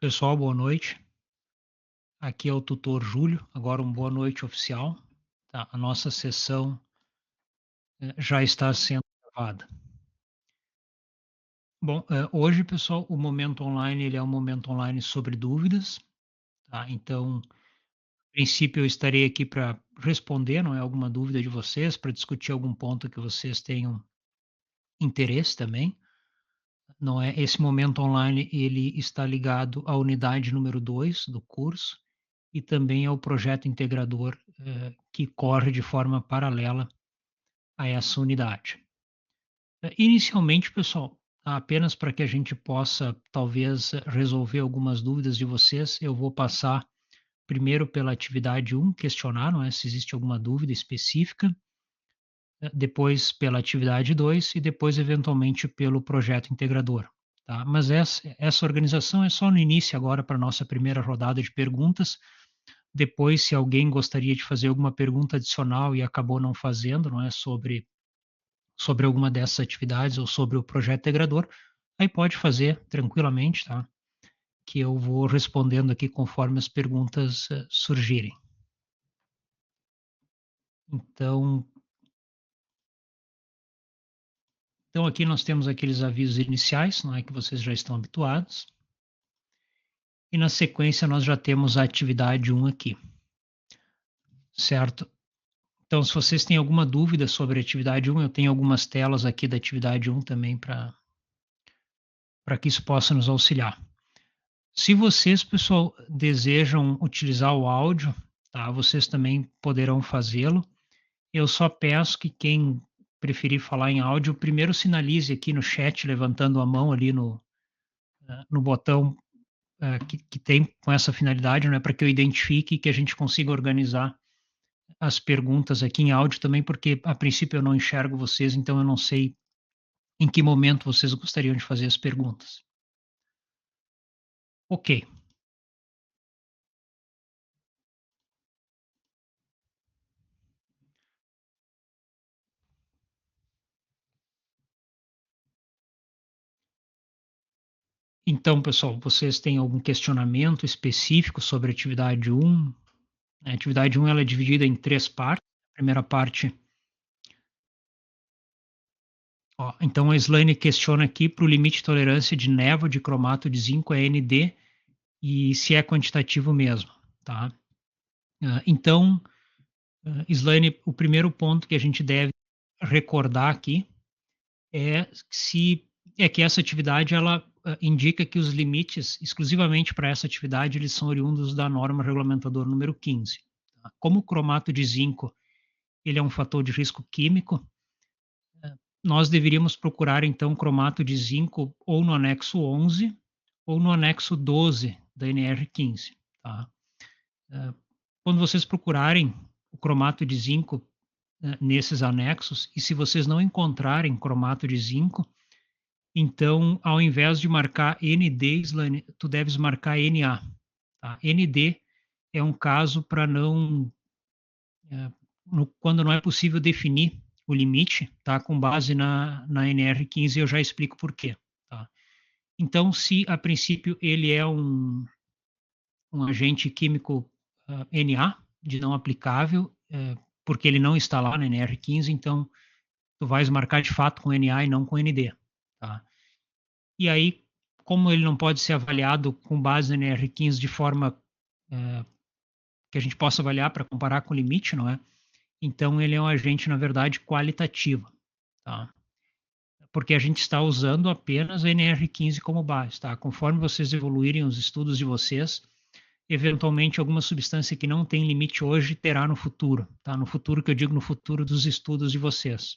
Pessoal, boa noite. Aqui é o tutor Júlio. Agora boa noite oficial. Tá? A nossa sessão já está sendo gravada. Bom, hoje, pessoal, o momento online ele é um momento online sobre dúvidas. Tá? Então, a princípio, eu estarei aqui para responder, não é, alguma dúvida de vocês, para discutir algum ponto que vocês tenham interesse também. Não é? Esse momento online ele está ligado à unidade número 2 do curso e também ao projeto integrador, que corre de forma paralela a essa unidade. Inicialmente, pessoal, apenas para que a gente possa, talvez, resolver algumas dúvidas de vocês, eu vou passar primeiro pela atividade 1, questionar, não é, se existe alguma dúvida específica, depois pela atividade 2 e depois, eventualmente, pelo projeto integrador, tá? Mas essa organização é só no início agora para a nossa primeira rodada de perguntas. Depois, se alguém gostaria de fazer alguma pergunta adicional e acabou não fazendo, não é, sobre alguma dessas atividades ou sobre o projeto integrador, aí pode fazer tranquilamente, tá? Que eu vou respondendo aqui conforme as perguntas surgirem. Então, então aqui nós temos aqueles avisos iniciais, não é, que vocês já estão habituados. E na sequência nós já temos a atividade 1 aqui, certo? Então, se vocês têm alguma dúvida sobre a atividade 1, eu tenho algumas telas aqui da atividade 1 também para que isso possa nos auxiliar. Se vocês, pessoal, desejam utilizar o áudio, tá, vocês também poderão fazê-lo. Eu só peço que quem preferir falar em áudio, primeiro sinalize aqui no chat, levantando a mão ali no botão que tem com essa finalidade, né, para que eu identifique e que a gente consiga organizar as perguntas aqui em áudio também, porque a princípio eu não enxergo vocês, então eu não sei em que momento vocês gostariam de fazer as perguntas. Ok. Então, pessoal, vocês têm algum questionamento específico sobre a atividade 1? A atividade 1 ela é dividida em 3 partes. A primeira parte, ó, então a Slane questiona aqui para o limite de tolerância de névoa de cromato de zinco é ND e se é quantitativo mesmo, tá? Então, Slane, o primeiro ponto que a gente deve recordar aqui se é que essa atividade ela indica que os limites exclusivamente para essa atividade eles são oriundos da norma regulamentadora número 15. Tá? Como o cromato de zinco ele é um fator de risco químico, nós deveríamos procurar então cromato de zinco ou no anexo 11 ou no anexo 12 da NR15. Tá? Quando vocês procurarem o cromato de zinco nesses anexos, e se vocês não encontrarem cromato de zinco, então, ao invés de marcar ND, Slane, tu deves marcar NA. Tá? ND é um caso para não, quando não é possível definir o limite, tá? Com base na NR15, eu já explico por quê. Tá? Então, se a princípio ele é um agente químico Na, de não aplicável, porque ele não está lá na NR15, então tu vais marcar de fato com Na e não com ND. Tá? E aí, como ele não pode ser avaliado com base na NR15 de forma que a gente possa avaliar para comparar com o limite, não é? Então, ele é um agente, na verdade, qualitativo, tá? Porque a gente está usando apenas a NR15 como base, tá? Conforme vocês evoluírem os estudos de vocês, eventualmente alguma substância que não tem limite hoje terá no futuro, tá? No futuro que eu digo no futuro dos estudos de vocês.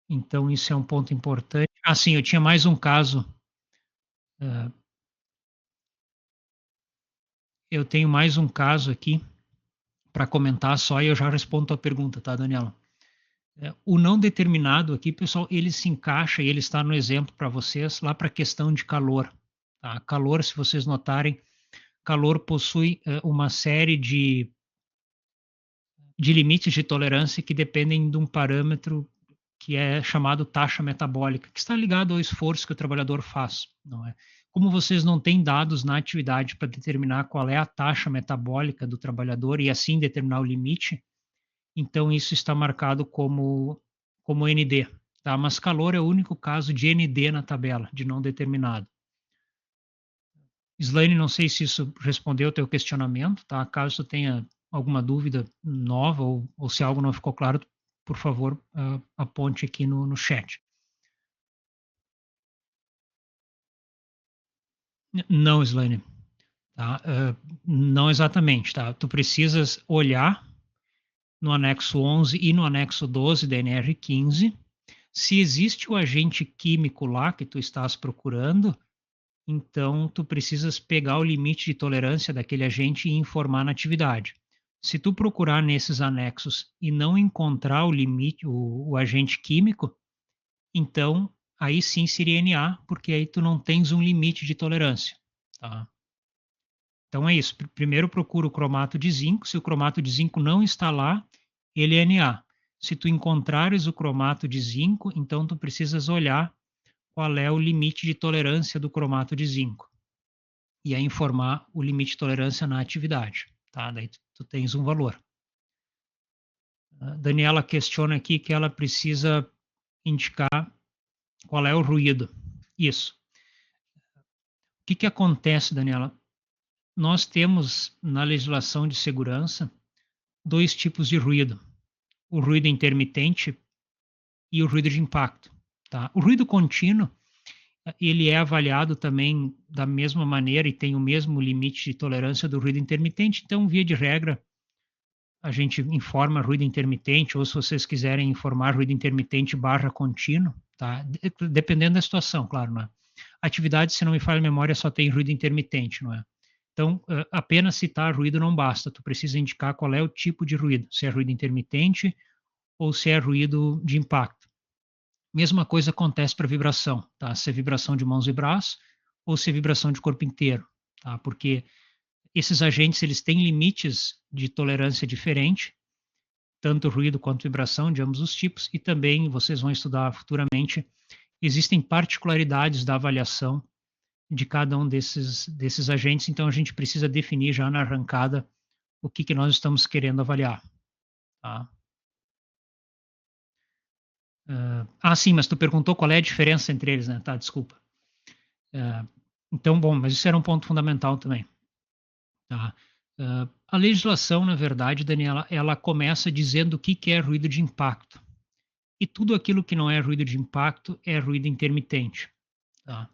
Então, isso é um ponto importante. Ah, sim, eu tinha mais um caso. Eu tenho mais um caso aqui para comentar só e eu já respondo a pergunta, tá, Daniela? O não determinado aqui, pessoal, ele se encaixa e ele está no exemplo para vocês lá para a questão de calor. Tá? Calor, se vocês notarem, calor possui uma série de limites de tolerância que dependem de um parâmetro que é chamado taxa metabólica, que está ligado ao esforço que o trabalhador faz, não é? como vocês não têm dados na atividade para determinar qual é a taxa metabólica do trabalhador e assim determinar o limite, então isso está marcado como ND, tá? Mas calor é o único caso de ND na tabela, de não determinado. Slaine, não sei se isso respondeu ao teu questionamento, tá? Caso tu tenha alguma dúvida nova ou se algo não ficou claro, por favor, aponte aqui no chat. Não, Slaine, tá? Não exatamente, tá? Tu precisas olhar no anexo 11 e no anexo 12 da NR15 se existe o agente químico lá que tu estás procurando. Então, tu precisas pegar o limite de tolerância daquele agente e informar na atividade. Se tu procurar nesses anexos e não encontrar o limite, o agente químico, então aí sim seria NA, porque aí tu não tens um limite de tolerância. Tá? Então é isso. Primeiro procura o cromato de zinco. Se o cromato de zinco não está lá, ele é Na. Se tu encontrares o cromato de zinco, então tu precisas olhar qual é o limite de tolerância do cromato de zinco e aí informar o limite de tolerância na atividade, tá? Daí tu tens um valor. A Daniela questiona aqui que ela precisa indicar qual é o ruído. Isso. O que acontece, Daniela? Nós temos na legislação de segurança dois tipos de ruído: o ruído intermitente e o ruído de impacto. Tá? O ruído contínuo, ele é avaliado também da mesma maneira e tem o mesmo limite de tolerância do ruído intermitente. Então, via de regra, a gente informa ruído intermitente, ou se vocês quiserem informar ruído intermitente barra contínuo, tá? Dependendo da situação, claro, não é? Atividade, se não me falha a memória, só tem ruído intermitente, não é? Então, apenas citar ruído não basta, tu precisa indicar qual é o tipo de ruído, se é ruído intermitente ou se é ruído de impacto. Mesma coisa acontece para vibração, tá? Se é vibração de mãos e braços ou se é vibração de corpo inteiro, tá? Porque esses agentes, eles têm limites de tolerância diferente, tanto ruído quanto vibração, de ambos os tipos, e também, vocês vão estudar futuramente, existem particularidades da avaliação de cada um desses agentes, então a gente precisa definir já na arrancada o que nós estamos querendo avaliar. Tá? Sim, mas tu perguntou qual é a diferença entre eles, né? Tá, desculpa. Então, bom, mas isso era um ponto fundamental também. Tá? A legislação, na verdade, Daniela, ela começa dizendo o que é ruído de impacto. E tudo aquilo que não é ruído de impacto é ruído intermitente. Tá?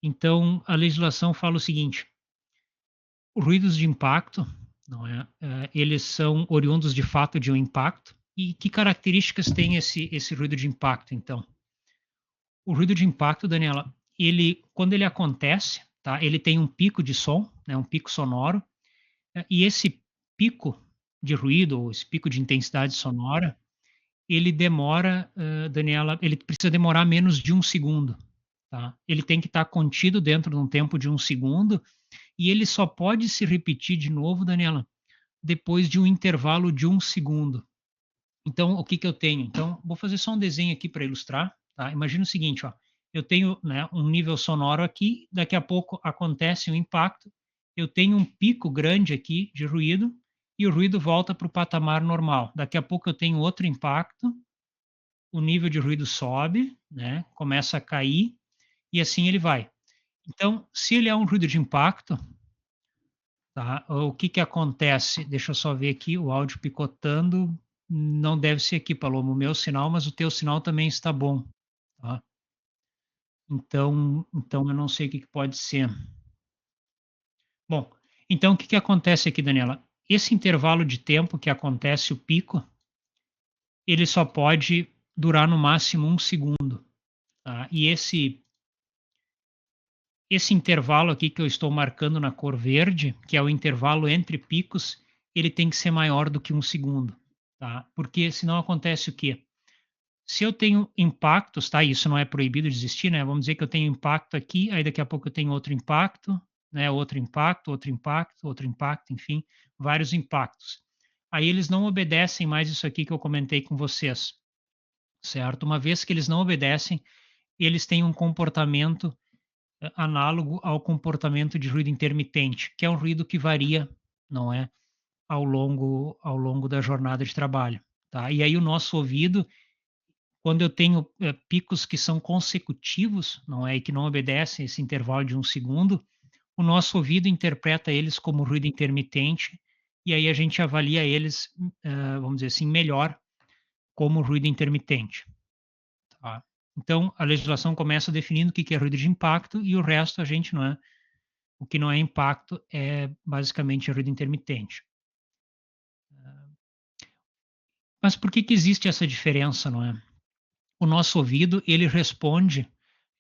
Então, a legislação fala o seguinte: ruídos de impacto, não é? Eles são oriundos de fato de um impacto. E que características tem esse ruído de impacto, então? O ruído de impacto, Daniela, quando ele acontece, tá? Ele tem um pico de som, né? Um pico sonoro, e esse pico de ruído, ou esse pico de intensidade sonora, ele demora, Daniela, ele precisa demorar menos de 1 segundo. Tá? Ele tem que estar contido dentro de um tempo de 1 segundo e ele só pode se repetir de novo, Daniela, depois de um intervalo de 1 segundo. Então, o que eu tenho? Então, vou fazer só um desenho aqui para ilustrar. Tá? Imagina o seguinte, ó, eu tenho, né, um nível sonoro aqui, daqui a pouco acontece um impacto, eu tenho um pico grande aqui de ruído e o ruído volta para o patamar normal. Daqui a pouco eu tenho outro impacto, o nível de ruído sobe, né, começa a cair e assim ele vai. Então, se ele é um ruído de impacto, tá, o que acontece? Deixa eu só ver aqui o áudio picotando. Não deve ser aqui, Paloma, o meu sinal, mas o teu sinal também está bom. Tá? Então eu não sei o que pode ser. Bom, então o que acontece aqui, Daniela? Esse intervalo de tempo que acontece o pico, ele só pode durar no máximo 1 segundo. Tá? E esse intervalo aqui que eu estou marcando na cor verde, que é o intervalo entre picos, ele tem que ser maior do que 1 segundo. Tá? Porque senão acontece o quê? Se eu tenho impactos, tá? Isso não é proibido de existir, né? Vamos dizer que eu tenho impacto aqui, aí daqui a pouco eu tenho outro impacto, né? Outro impacto, outro impacto, outro impacto, enfim, vários impactos. Aí eles não obedecem mais isso aqui que eu comentei com vocês, certo? Uma vez que eles não obedecem, eles têm um comportamento análogo ao comportamento de ruído intermitente, que é um ruído que varia, não é, ao longo da jornada de trabalho, tá. E aí o nosso ouvido, quando eu tenho, picos que são consecutivos, não é, e que não obedecem esse intervalo de 1 segundo, o nosso ouvido interpreta eles como ruído intermitente, e aí a gente avalia eles, vamos dizer assim, melhor como ruído intermitente, tá. Então a legislação começa definindo o que que é ruído de impacto e o resto a gente não é, o que não é impacto é basicamente ruído intermitente. Mas por que que existe essa diferença, não é? O nosso ouvido, ele responde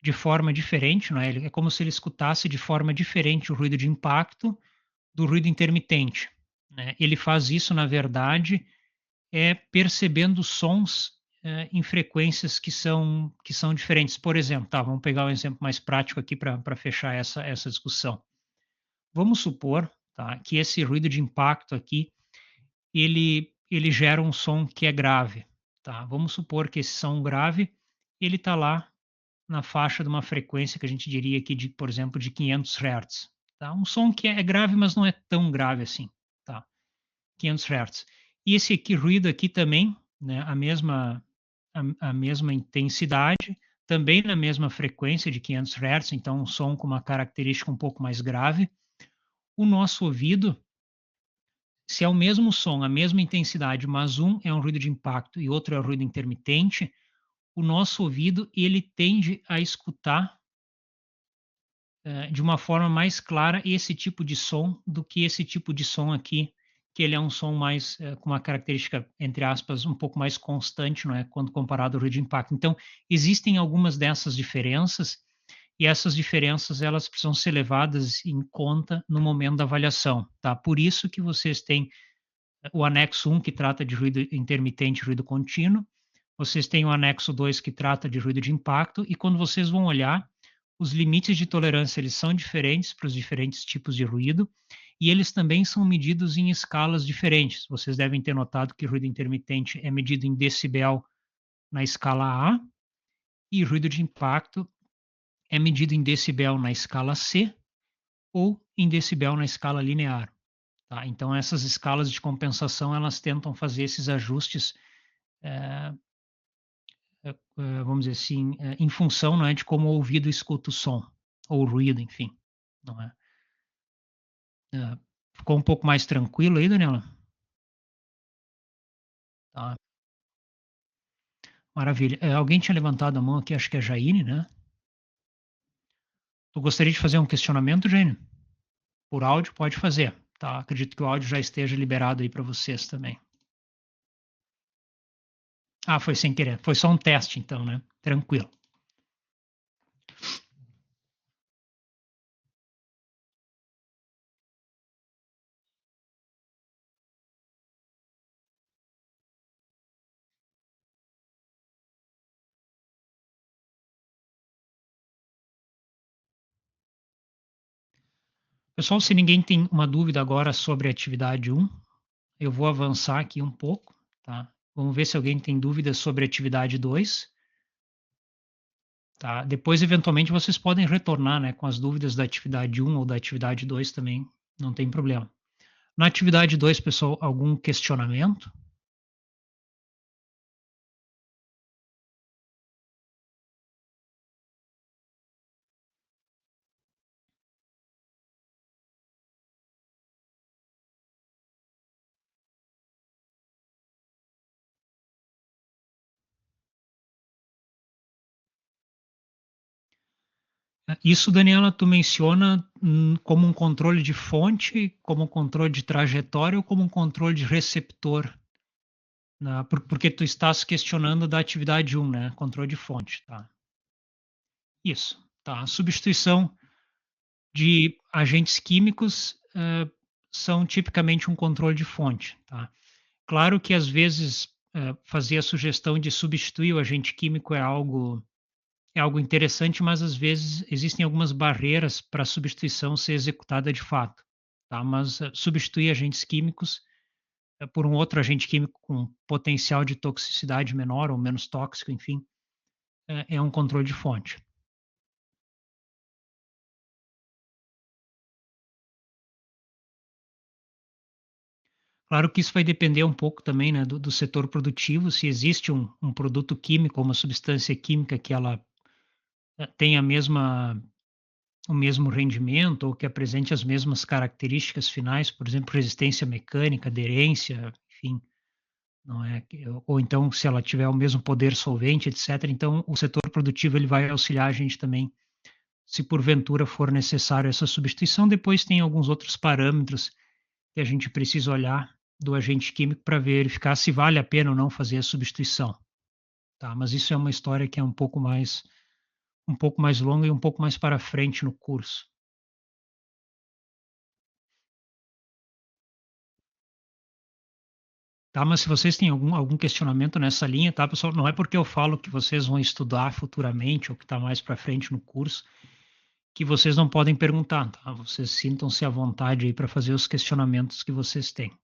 de forma diferente, não é? É como se ele escutasse de forma diferente o ruído de impacto do ruído intermitente, né? Ele faz isso, na verdade, percebendo sons, em frequências que são diferentes. Por exemplo, tá, vamos pegar um exemplo mais prático aqui para fechar essa discussão. Vamos supor, tá, que esse ruído de impacto aqui, ele gera um som que é grave, tá? Vamos supor que esse som grave, ele está lá na faixa de uma frequência que a gente diria aqui de, por exemplo, de 500 Hz, tá? Um som que é grave, mas não é tão grave assim, tá? 500 Hz. E esse aqui, ruído aqui também, né, a mesma intensidade, também na mesma frequência de 500 Hz, então um som com uma característica um pouco mais grave. O nosso ouvido, se é o mesmo som, a mesma intensidade, mas um é um ruído de impacto e outro é um ruído intermitente, o nosso ouvido ele tende a escutar de uma forma mais clara esse tipo de som do que esse tipo de som aqui, que ele é um som mais com uma característica, entre aspas, um pouco mais constante, não é, quando comparado ao ruído de impacto. Então, existem algumas dessas diferenças e essas diferenças elas precisam ser levadas em conta no momento da avaliação, tá? Por isso que vocês têm o anexo 1 que trata de ruído intermitente e ruído contínuo, vocês têm o anexo 2 que trata de ruído de impacto, e quando vocês vão olhar, os limites de tolerância eles são diferentes para os diferentes tipos de ruído, e eles também são medidos em escalas diferentes. Vocês devem ter notado que ruído intermitente é medido em decibel na escala A, e ruído de impacto é medido em decibel na escala C ou em decibel na escala linear. Tá? Então, essas escalas de compensação, elas tentam fazer esses ajustes, eh, vamos dizer assim, em função, não é, de como o ouvido escuta o som, ou o ruído, enfim, não é? Ficou um pouco mais tranquilo aí, Daniela? Tá, maravilha. Alguém tinha levantado a mão aqui, acho que é a Jaine, né? Tu gostaria de fazer um questionamento, Jaine? Por áudio, pode fazer, tá? Acredito que o áudio já esteja liberado aí para vocês também. Ah, foi sem querer. Foi só um teste, então, né? Tranquilo. Pessoal, se ninguém tem uma dúvida agora sobre a atividade 1, eu vou avançar aqui um pouco, tá? Vamos ver se alguém tem dúvidas sobre a atividade 2, tá? Depois, eventualmente, vocês podem retornar, né, com as dúvidas da atividade 1 ou da atividade 2 também, não tem problema. Na atividade 2, pessoal, algum questionamento? Isso, Daniela, tu menciona como um controle de fonte, como um controle de trajetória ou como um controle de receptor? Porque tu estás questionando da atividade 1, né? Controle de fonte, tá? Isso, tá. A substituição de agentes químicos são tipicamente um controle de fonte, tá? Claro que às vezes fazer a sugestão de substituir o agente químico é algo interessante, mas às vezes existem algumas barreiras para a substituição ser executada de fato, tá? Mas substituir agentes químicos por um outro agente químico com potencial de toxicidade menor ou menos tóxico, enfim, é um controle de fonte. Claro que isso vai depender um pouco também, né, do setor produtivo, se existe um produto químico ou uma substância química que ela, tem a mesma o mesmo rendimento ou que apresente as mesmas características finais, por exemplo, resistência mecânica, aderência, enfim, não é, ou então se ela tiver o mesmo poder solvente, etcétera, então o setor produtivo ele vai auxiliar a gente também, se porventura for necessário essa substituição. Depois tem alguns outros parâmetros que a gente precisa olhar do agente químico para verificar se vale a pena ou não fazer a substituição, tá? Mas isso é uma história que é um pouco mais longa e um pouco mais para frente no curso. Tá, mas se vocês têm algum questionamento nessa linha, tá, pessoal, não é porque eu falo que vocês vão estudar futuramente ou que está mais para frente no curso, que vocês não podem perguntar, tá? Vocês sintam-se à vontade aí para fazer os questionamentos que vocês têm.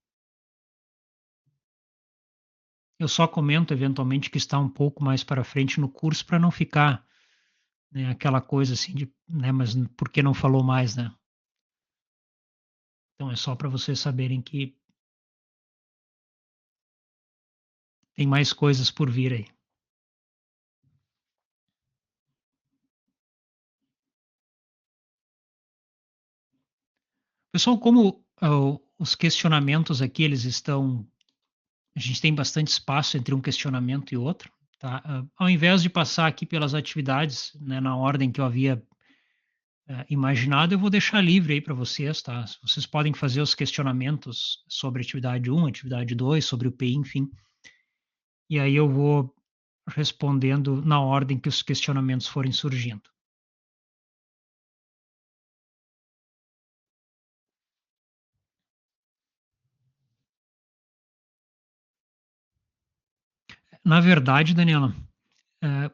Eu só comento eventualmente que está um pouco mais para frente no curso para não ficar, né, aquela coisa assim de, né, mas por que não falou mais, né? Então é só para vocês saberem que tem mais coisas por vir aí. Pessoal, como os questionamentos aqui eles estão, a gente tem bastante espaço entre um questionamento e outro, tá? Ao invés de passar aqui pelas atividades, né, na ordem que eu havia imaginado, eu vou deixar livre aí para vocês, tá? Vocês podem fazer os questionamentos sobre atividade um, atividade 2, sobre o PI, enfim. E aí eu vou respondendo na ordem que os questionamentos forem surgindo. Na verdade, Daniela,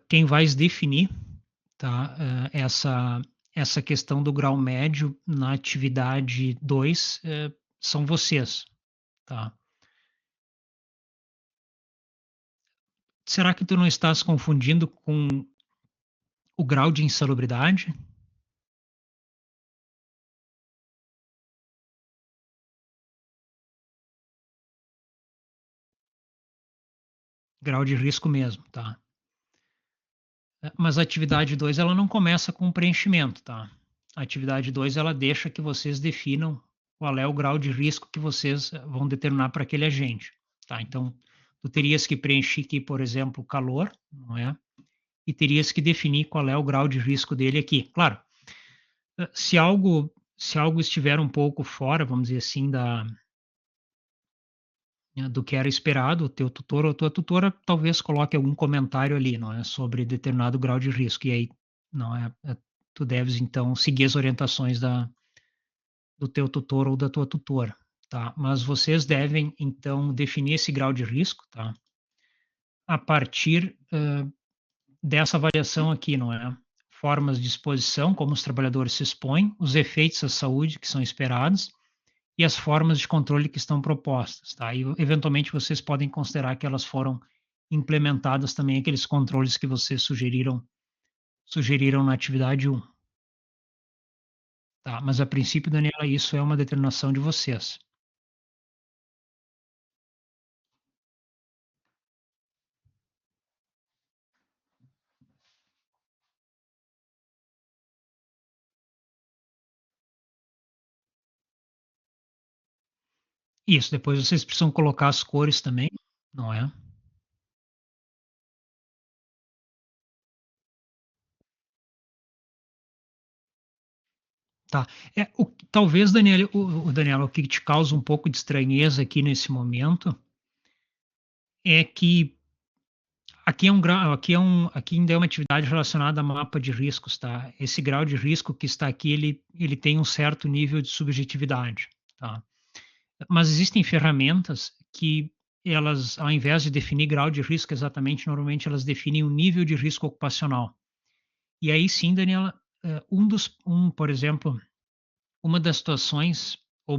quem vai definir, tá, essa questão do grau médio na atividade 2 são vocês, tá? Será que tu não estás confundindo com o grau de insalubridade? Grau de risco mesmo, tá? Mas a atividade 2 ela não começa com preenchimento, tá? A atividade 2 ela deixa que vocês definam qual é o grau de risco que vocês vão determinar para aquele agente, tá? Então, tu terias que preencher aqui, por exemplo, calor, não é? E terias que definir qual é o grau de risco dele aqui. Claro, se algo estiver um pouco fora, vamos dizer assim, do que era esperado, o teu tutor ou a tua tutora talvez coloque algum comentário ali, não é, sobre determinado grau de risco, e aí, não é, tu deves então seguir as orientações do teu tutor ou da tua tutora, tá? Mas vocês devem então definir esse grau de risco, tá? A partir dessa avaliação aqui, não é? Formas de exposição, como os trabalhadores se expõem, os efeitos à saúde que são esperados e as formas de controle que estão propostas, tá? E eventualmente vocês podem considerar que elas foram implementadas também aqueles controles que vocês sugeriram na atividade um, tá? Mas a princípio, Daniela, isso é uma determinação de vocês. Isso, depois vocês precisam colocar as cores também, não é? Tá. Talvez, Daniela, Daniela, o que te causa um pouco de estranheza aqui nesse momento é que aqui ainda é uma atividade relacionada a mapa de riscos, tá? Esse grau de risco que está aqui, ele tem um certo nível de subjetividade, tá? Mas existem ferramentas que elas, ao invés de definir grau de risco exatamente, normalmente elas definem o nível de risco ocupacional. E aí sim, Daniela, por exemplo, uma das situações, ou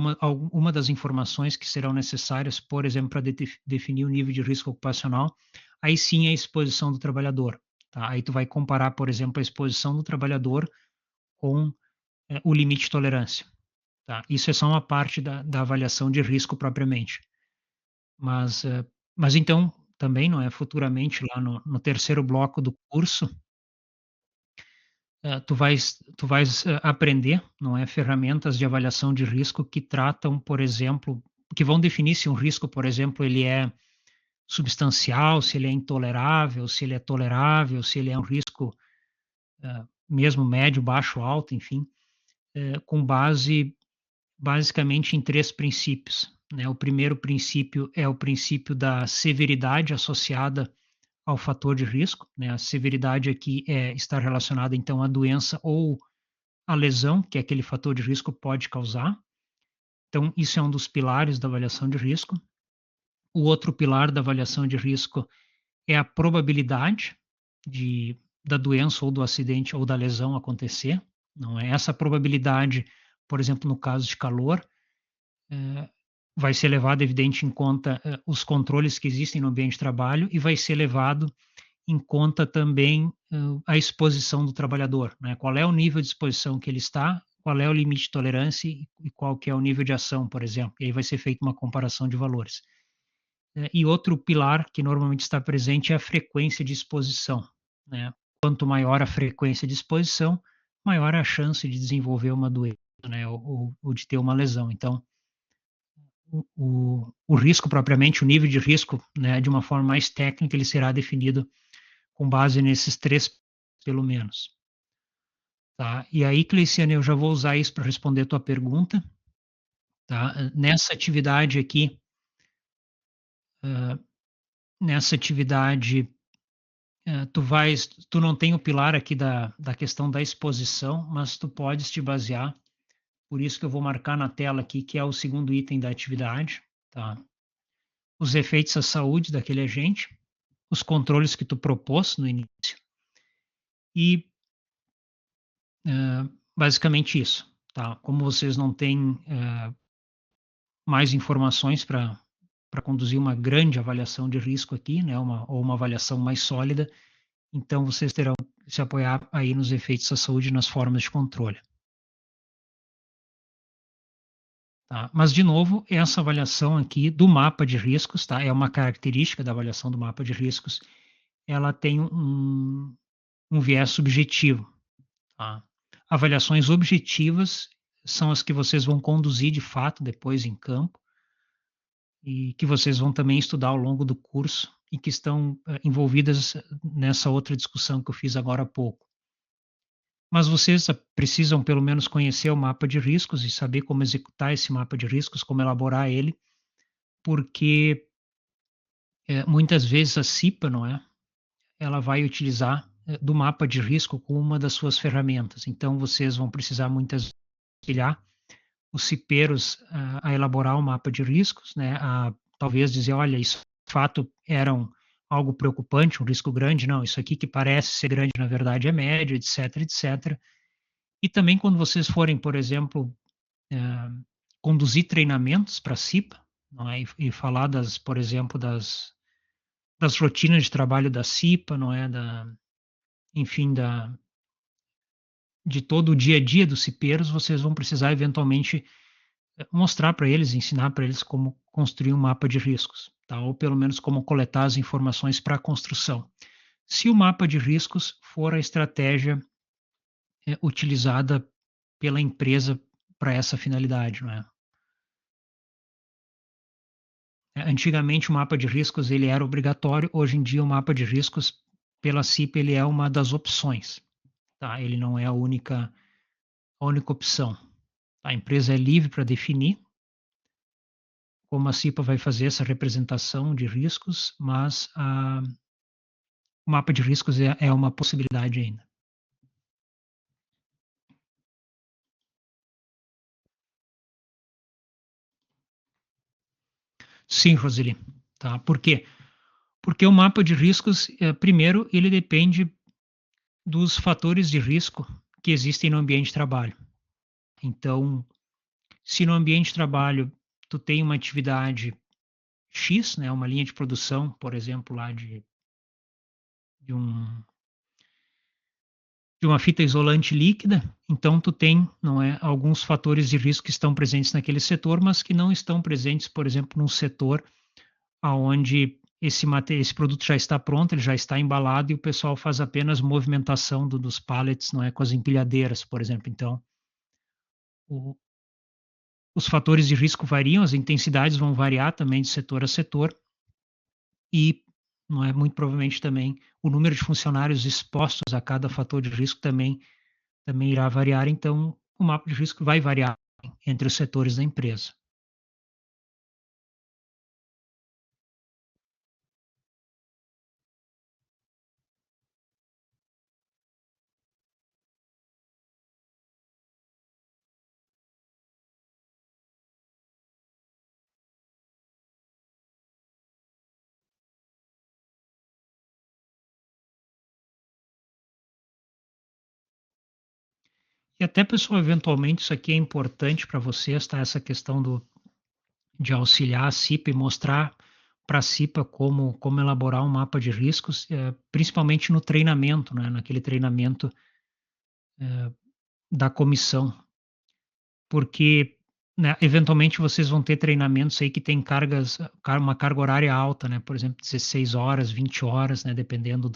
uma das informações que serão necessárias, por exemplo, para definir o nível de risco ocupacional, aí sim é a exposição do trabalhador. Tá? Aí tu vai comparar, por exemplo, a exposição do trabalhador com o limite de tolerância. Tá? Isso é só uma parte da avaliação de risco propriamente. Mas então, também, não é, futuramente lá no terceiro bloco do curso, tu vais aprender, não é, ferramentas de avaliação de risco que tratam, por exemplo, que vão definir se um risco, por exemplo, ele é substancial, se ele é intolerável, se ele é tolerável, se ele é um risco, mesmo médio, baixo, alto, enfim, com base basicamente em 3 princípios, né. O primeiro princípio é o princípio da severidade associada ao fator de risco, né. A severidade aqui está relacionada, então, à doença ou à lesão que aquele fator de risco pode causar. Então, isso é um dos pilares da avaliação de risco. O outro pilar da avaliação de risco é a probabilidade de da doença ou do acidente ou da lesão acontecer, não é? Essa probabilidade, por exemplo, no caso de calor, eh, vai ser levado, evidente, em conta, os controles que existem no ambiente de trabalho e vai ser levado em conta também, a exposição do trabalhador, né? Qual é o nível de exposição que ele está, qual é o limite de tolerância e qual que é o nível de ação, por exemplo. E aí vai ser feita uma comparação de valores. E outro pilar que normalmente está presente é a frequência de exposição, né? Quanto maior a frequência de exposição, maior a chance de desenvolver uma doença, né? Ou de ter uma lesão. Então, o risco propriamente, o nível de risco, né, de uma forma mais técnica, ele será definido com base nesses 3, pelo menos, tá. E aí, Cleiciane, eu já vou usar isso para responder a tua pergunta, tá. Nessa atividade aqui, hã, nessa atividade, tu não tem o pilar aqui da questão da exposição, mas tu podes te basear, por isso que eu vou marcar na tela aqui, que é o segundo item da atividade, tá. Os efeitos à saúde daquele agente, os controles que tu propôs no início e, basicamente isso, tá. Como vocês não têm, mais informações para conduzir uma grande avaliação de risco aqui, né, uma avaliação mais sólida, então vocês terão que se apoiar aí nos efeitos à saúde e nas formas de controle, tá. Mas de novo, essa avaliação aqui do mapa de riscos, tá, é uma característica da avaliação do mapa de riscos, ela tem um viés subjetivo, tá. Avaliações objetivas são as que vocês vão conduzir de fato depois em campo, e que vocês vão também estudar ao longo do curso e que estão, envolvidas nessa outra discussão que eu fiz agora há pouco. Mas vocês precisam pelo menos conhecer o mapa de riscos e saber como executar esse mapa de riscos, como elaborar ele, porque, muitas vezes a CIPA, não é, ela vai utilizar, do mapa de risco como uma das suas ferramentas. Então vocês vão precisar muitas vezes auxiliar os cipeiros a elaborar o mapa de riscos, né, a talvez dizer: "Olha, isso de fato era algo preocupante, um risco grande, não, isso aqui que parece ser grande na verdade é médio", etc, etc. E também quando vocês forem, por exemplo, eh, conduzir treinamentos para a CIPA, não é, e falar por exemplo, das rotinas de trabalho da CIPA, não é, enfim, de todo o dia a dia dos cipeiros, vocês vão precisar eventualmente mostrar para eles, ensinar para eles como construir um mapa de riscos, tá? Ou pelo menos como coletar as informações para a construção. Se o mapa de riscos for a estratégia utilizada pela empresa para essa finalidade, não é? Antigamente o mapa de riscos ele era obrigatório, hoje em dia o mapa de riscos pela CIP ele é uma das opções, tá? Ele não é a única opção. A empresa é livre para definir como a CIPA vai fazer essa representação de riscos, mas o mapa de riscos é uma possibilidade ainda. Sim, Roseli, tá. Por quê? Porque o mapa de riscos, primeiro, ele depende dos fatores de risco que existem no ambiente de trabalho. Então, se no ambiente de trabalho tu tem uma atividade X, né, uma linha de produção, por exemplo, lá de um de uma fita isolante líquida, então tu tem, não é, alguns fatores de risco que estão presentes naquele setor, mas que não estão presentes, por exemplo, num setor aonde esse produto já está pronto, ele já está embalado e o pessoal faz apenas movimentação dos pallets, não é, com as empilhadeiras, por exemplo. Então, o os fatores de risco variam, as intensidades vão variar também de setor a setor e, não é, muito provavelmente também o número de funcionários expostos a cada fator de risco também irá variar, então o mapa de risco vai variar entre os setores da empresa. E até, pessoal, eventualmente isso aqui é importante para vocês, tá? Essa questão de auxiliar a CIPA e mostrar para a CIPA como elaborar um mapa de riscos, principalmente no treinamento, né? Naquele treinamento da comissão, porque, né, eventualmente vocês vão ter treinamentos aí que tem uma carga horária alta, né? Por exemplo, 16 horas, 20 horas, né? Dependendo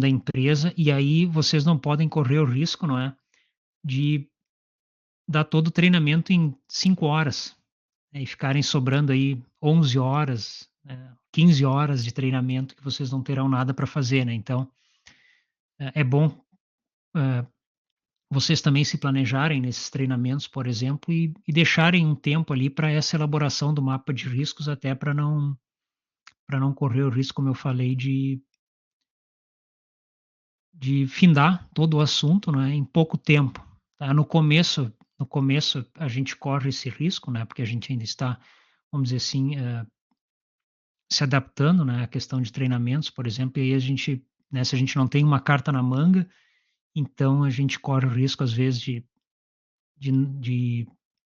da empresa, e aí vocês não podem correr o risco, não é? De dar todo o treinamento em 5 horas, né, e ficarem sobrando aí 11 horas, 15 horas de treinamento que vocês não terão nada para fazer, né? Então, é bom, eh, vocês também se planejarem nesses treinamentos, por exemplo, e deixarem um tempo ali para essa elaboração do mapa de riscos, até para não correr o risco, como eu falei, de findar todo o assunto, né, em pouco tempo, tá? No começo a gente corre esse risco, né, porque a gente ainda está, vamos dizer assim, se adaptando, né, à questão de treinamentos, por exemplo, e aí a gente, né, se a gente não tem uma carta na manga, então a gente corre o risco, às vezes, de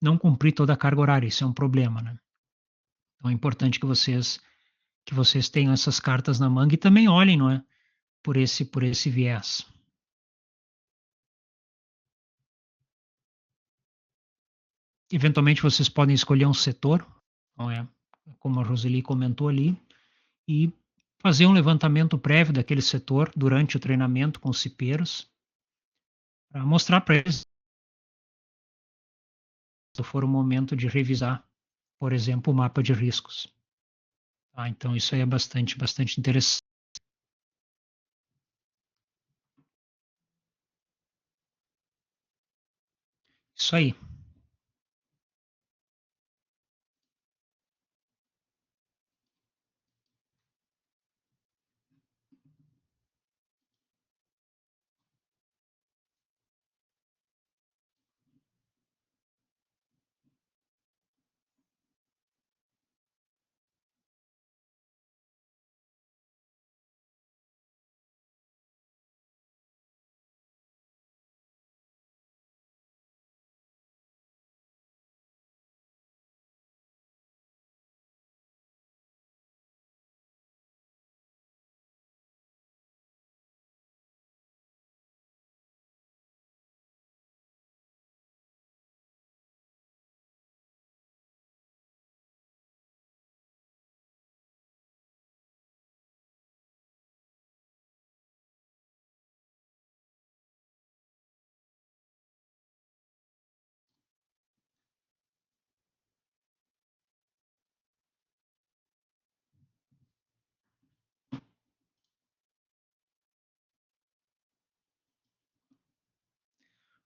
não cumprir toda a carga horária, isso é um problema, né. Então é importante que vocês tenham essas cartas na manga e também olhem, não é, por esse viés. Eventualmente vocês podem escolher um setor, não é, como a Roseli comentou ali, e fazer um levantamento prévio daquele setor durante o treinamento com os cipeiros, para mostrar para eles, se for o momento de revisar, por exemplo, o mapa de riscos. Tá? Então isso aí é bastante interessante. Isso aí.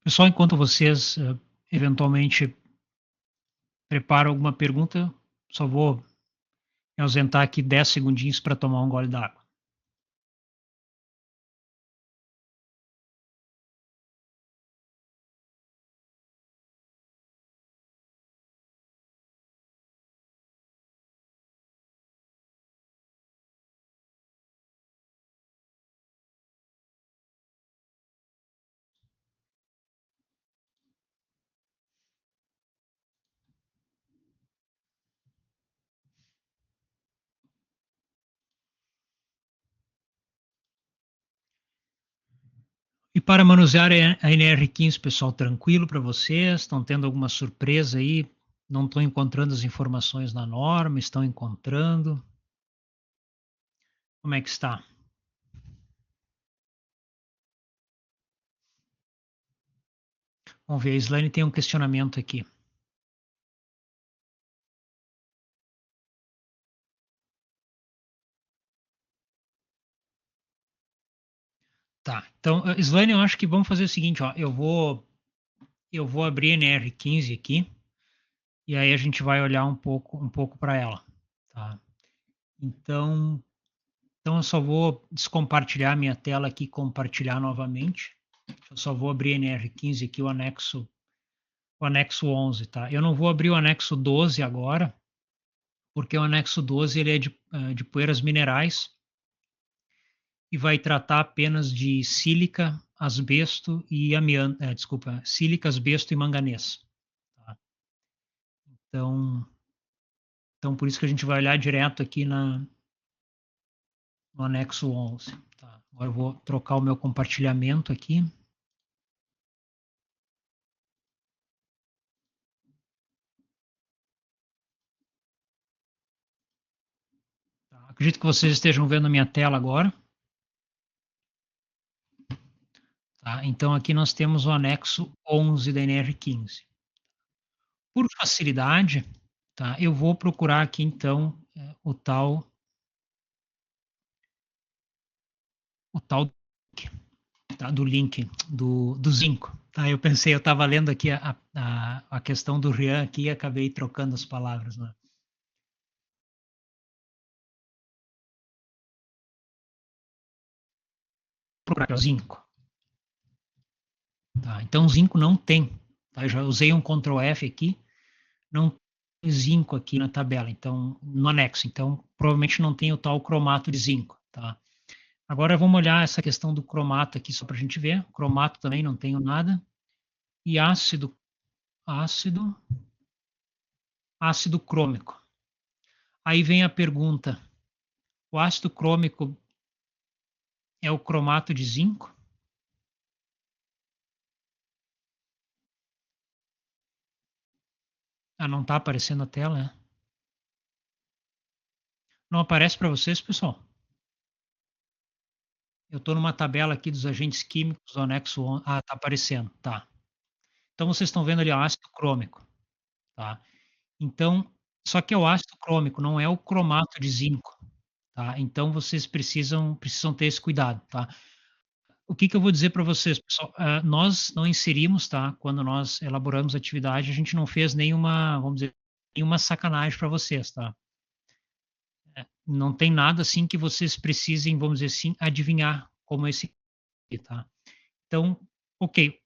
Pessoal, enquanto vocês eventualmente preparam alguma pergunta, só vou me ausentar aqui 10 segundinhos para tomar um gole d'água. E para manusear a NR15, pessoal, tranquilo para vocês? Estão tendo alguma surpresa aí Não estou encontrando as informações na norma, estão encontrando? Como é que está? Vamos ver, a Slane tem um questionamento aqui. Tá, então, Slane, eu acho que vamos fazer o seguinte, ó, eu vou abrir a NR15 aqui, e aí a gente vai olhar um pouco para ela, tá? Então eu só vou descompartilhar minha tela aqui, compartilhar novamente. Eu só vou abrir NR15 aqui, o anexo 11, tá? Eu não vou abrir o anexo 12 agora, porque o anexo 12 ele é de poeiras minerais e vai tratar apenas de sílica, asbesto e amianto, desculpa, sílica, asbesto e manganês. Tá? Então, por isso que a gente vai olhar direto aqui no anexo 11. Tá? Agora eu vou trocar o meu compartilhamento aqui. Tá? Acredito que vocês estejam vendo a minha tela agora. Tá? Então, aqui nós temos o anexo 11 da NR15. Por facilidade, tá? Eu vou procurar aqui, então, o tal tá? Do link do zinco. Tá? Eu pensei, eu estava lendo aqui a questão do Rian aqui e acabei trocando as palavras. Né? Procurar zinco. Tá? Então, zinco não tem. Tá? Eu já usei um Ctrl F aqui, não tem zinco aqui na tabela, então, no anexo. Então, provavelmente não tem o tal cromato de zinco. Tá? Agora vamos olhar essa questão do cromato aqui só para a gente ver. Cromato também não tenho nada. E ácido crômico. Aí vem a pergunta: o ácido crômico é o cromato de zinco? Ah, não está aparecendo a tela, né? Não aparece para vocês, pessoal? Eu estou numa tabela aqui dos agentes químicos do anexo 11. Ah, está aparecendo, tá. Então vocês estão vendo ali o ácido crômico, tá? Então, só que é o ácido crômico, não é o cromato de zinco, tá? Então vocês precisam ter esse cuidado, tá? O que eu vou dizer para vocês, pessoal? Nós não inserimos, tá? Quando nós elaboramos a atividade, a gente não fez nenhuma, vamos dizer, nenhuma sacanagem para vocês, tá? Não tem nada assim que vocês precisem, vamos dizer assim, adivinhar como esse aqui, tá? Então, ok,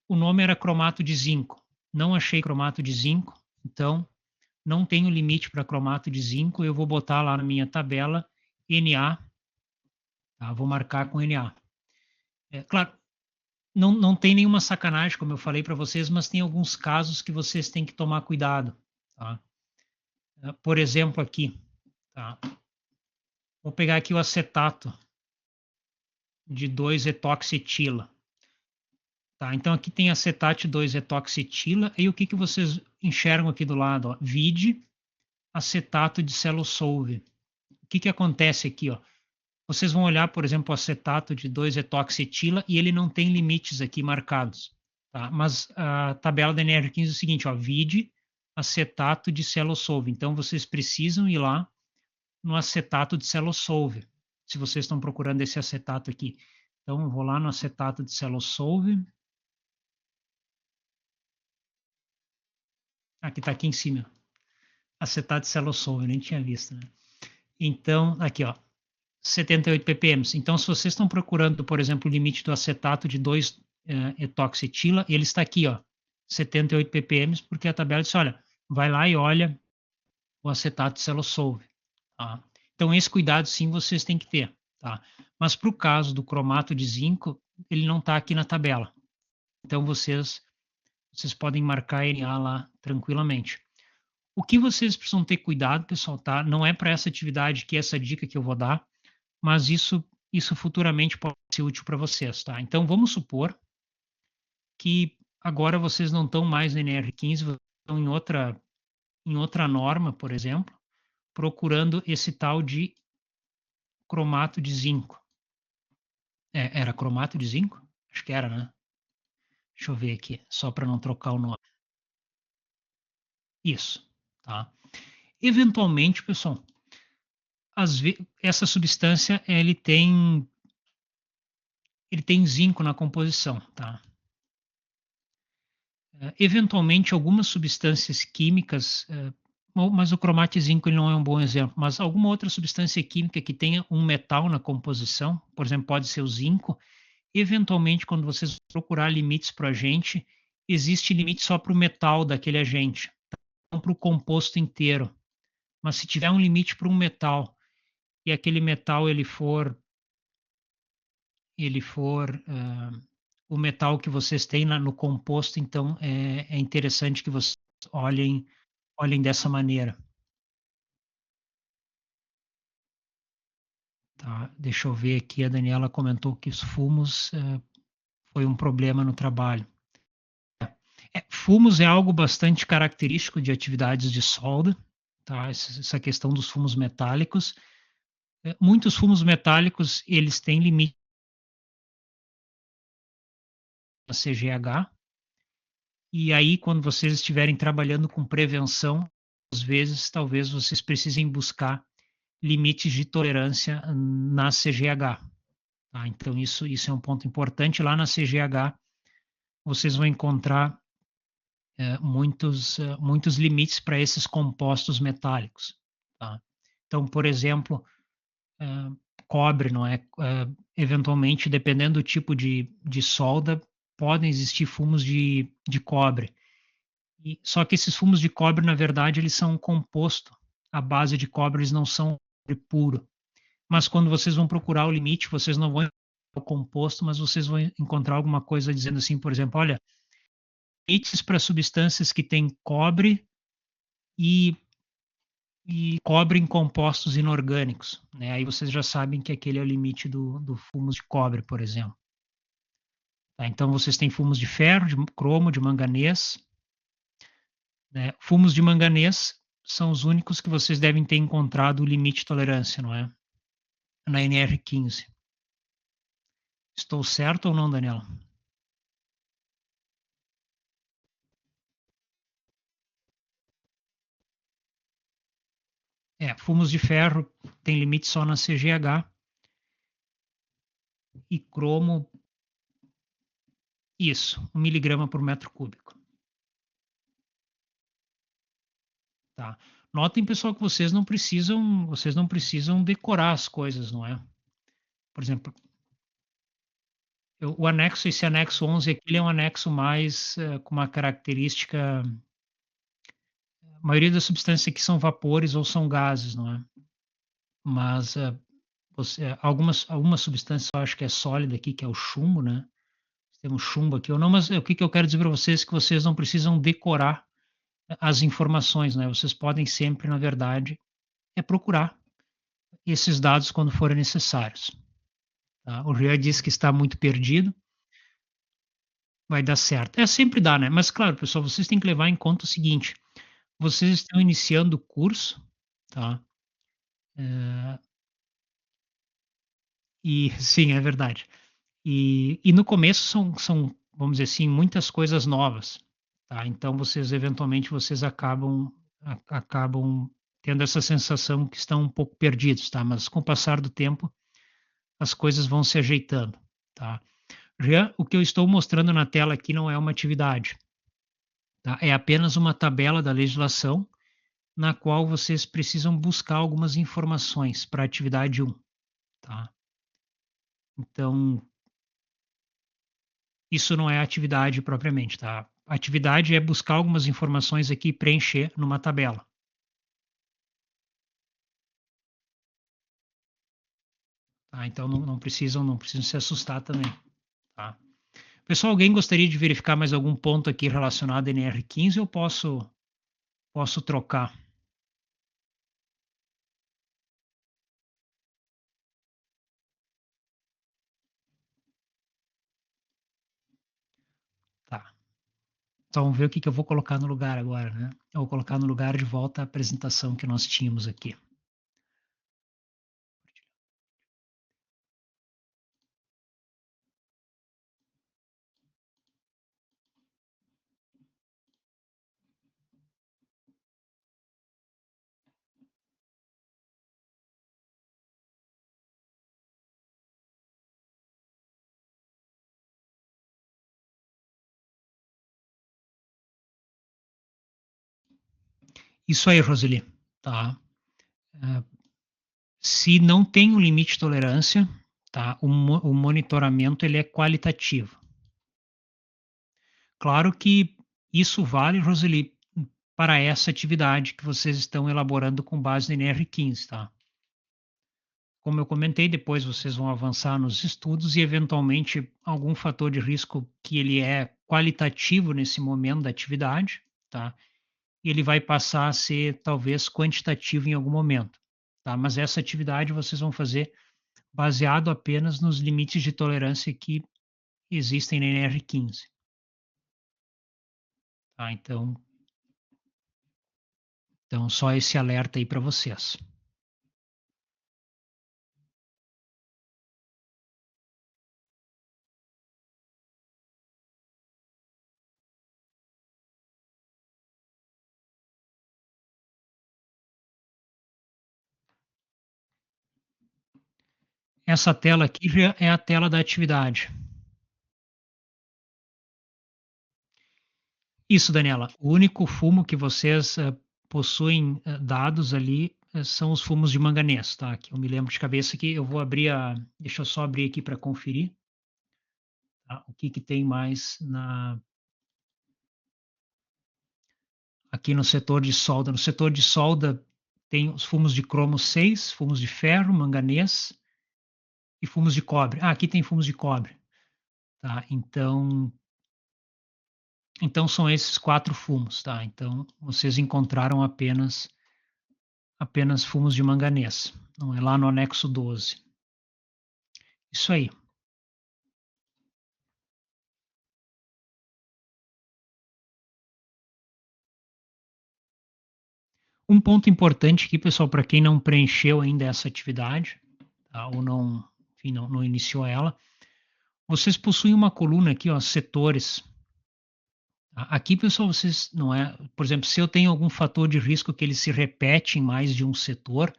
o nome era cromato de zinco. Não achei cromato de zinco, então não tenho limite para cromato de zinco. Eu vou botar lá na minha tabela Na, tá? Vou marcar com Na. Claro, não tem nenhuma sacanagem, como eu falei para vocês, mas tem alguns casos que vocês têm que tomar cuidado, tá? Por exemplo, aqui, tá? Vou pegar aqui o acetato de 2-etoxetila. Tá, então aqui tem acetato 2-etoxetila, e o que vocês enxergam aqui do lado? Ó? Vide acetato de celosolve. O que acontece aqui? Ó? Vocês vão olhar, por exemplo, o acetato de 2-etoxetila e ele não tem limites aqui marcados. Tá? Mas a tabela da NR15 é o seguinte, ó, vide acetato de celosolve. Então vocês precisam ir lá no acetato de celosolve, se vocês estão procurando esse acetato aqui. Então eu vou lá no acetato de celosolve. Aqui está aqui em cima. Acetato de celosolve, eu nem tinha visto, né? Então, aqui, ó, 78 ppm. Então, se vocês estão procurando, por exemplo, o limite do acetato de 2-etoxetila, ele está aqui, ó, 78 ppm, porque a tabela diz, olha, vai lá e olha o acetato de celosolve. Tá? Então, esse cuidado, sim, vocês têm que ter. Tá? Mas, para o caso do cromato de zinco, ele não está aqui na tabela. Então, vocês podem marcar Na lá tranquilamente. O que vocês precisam ter cuidado, pessoal, tá? Não é para essa atividade que essa dica que eu vou dar, mas isso futuramente pode ser útil para vocês, tá? Então, vamos supor que agora vocês não estão mais no NR15, estão em outra em outra norma, por exemplo, procurando esse tal de cromato de zinco. Era cromato de zinco? Acho que era, né? Deixa eu ver aqui, só para não trocar o nome. Isso, tá? Eventualmente, pessoal, essa substância ele tem zinco na composição, tá? Eventualmente, algumas substâncias químicas, mas o cromato de zinco ele não é um bom exemplo, mas alguma outra substância química que tenha um metal na composição, por exemplo, pode ser o zinco. Eventualmente, quando vocês procurar limites para o agente, existe limite só para o metal daquele agente, não para o composto inteiro. Mas se tiver um limite para um metal e aquele metal ele for o metal que vocês têm no composto, então é interessante que vocês olhem dessa maneira, tá? Deixa eu ver aqui, a Daniela comentou que os fumos foi um problema no trabalho. Fumos é algo bastante característico de atividades de solda, tá? Essa questão dos fumos metálicos. Muitos fumos metálicos eles têm limite na CGH, e aí quando vocês estiverem trabalhando com prevenção, às vezes talvez vocês precisem buscar limites de tolerância na CGH. Tá? Então isso é um ponto importante. Lá na CGH vocês vão encontrar muitos limites para esses compostos metálicos. Tá? Então, por exemplo, eh, cobre, não é? Eventualmente, dependendo do tipo de solda, podem existir fumos de cobre. Só que esses fumos de cobre, na verdade, eles são um composto. A base de cobre, eles não são cobre puro. Mas quando vocês vão procurar o limite, vocês não vão encontrar o composto, mas vocês vão encontrar alguma coisa dizendo assim, por exemplo, olha, limites para substâncias que têm cobre e, e cobre em compostos inorgânicos. Né? Aí vocês já sabem que aquele é o limite do fumo de cobre, por exemplo. Tá? Então vocês têm fumos de ferro, de cromo, de manganês. Né? Fumos de manganês são os únicos que vocês devem ter encontrado o limite de tolerância, não é? Na NR15. Estou certo ou não, Daniel? Fumos de ferro tem limite só na CGH e cromo, isso, 1 miligrama por metro cúbico. Tá? Notem, pessoal, que vocês não precisam decorar as coisas, não é? Por exemplo, esse anexo 11 aqui, ele é um anexo mais com uma característica. A maioria das substâncias aqui são vapores ou são gases, não é? Mas algumas substâncias eu acho que é sólida aqui, que é o chumbo, né? Temos chumbo aqui ou não, mas o que, que eu quero dizer para vocês é que vocês não precisam decorar as informações, né? Vocês podem sempre, na verdade, procurar esses dados quando forem necessários. Tá? O Rian disse que está muito perdido, vai dar certo. Sempre dá, né? Mas claro, pessoal, vocês têm que levar em conta o seguinte: vocês estão iniciando o curso, tá? Eh, e sim, é verdade. E no começo são, vamos dizer assim, muitas coisas novas, tá? Então vocês eventualmente vocês acabam tendo essa sensação que estão um pouco perdidos, tá? Mas com o passar do tempo as coisas vão se ajeitando, tá? Já o que eu estou mostrando na tela aqui não é uma atividade, tá? É apenas uma tabela da legislação na qual vocês precisam buscar algumas informações para a atividade 1, tá? Então, isso não é atividade propriamente, tá? A atividade é buscar algumas informações aqui e preencher numa tabela. Tá? Então não precisam se assustar também. Tá? Pessoal, alguém gostaria de verificar mais algum ponto aqui relacionado a NR15 ou posso trocar? Tá. Então vamos ver o que que eu vou colocar no lugar agora, né. Eu vou colocar no lugar de volta a apresentação que nós tínhamos aqui. Isso aí, Roseli, tá. Eh, Se não tem um limite de tolerância, tá, o monitoramento ele é qualitativo. Claro que isso vale, Roseli, para essa atividade que vocês estão elaborando com base no NR15, tá. Como eu comentei, depois vocês vão avançar nos estudos e eventualmente algum fator de risco que ele é qualitativo nesse momento da atividade, tá, e ele vai passar a ser talvez quantitativo em algum momento, tá. Mas essa atividade vocês vão fazer baseado apenas nos limites de tolerância que existem na NR15, tá. Então só esse alerta aí para vocês. Essa tela aqui já é a tela da atividade. Isso, Daniela. O único fumo que vocês, possuem, dados ali, são os fumos de manganês, tá, que eu me lembro de cabeça que eu vou abrir a deixa eu só abrir aqui para conferir, tá, o que que tem mais aqui no setor de solda. No setor de solda tem os fumos de cromo 6, fumos de ferro, manganês e fumos de cobre. Ah, aqui tem fumos de cobre, tá, então são esses 4 fumos, tá, então vocês encontraram apenas fumos de manganês, não é lá no anexo 12. Isso aí. Um ponto importante aqui, pessoal, para quem não preencheu ainda essa atividade, tá, ou não, enfim, não iniciou ela, vocês possuem uma coluna aqui, ó, setores. Tá? Aqui, pessoal, vocês não é, por exemplo, se eu tenho algum fator de risco que ele se repete em mais de um setor,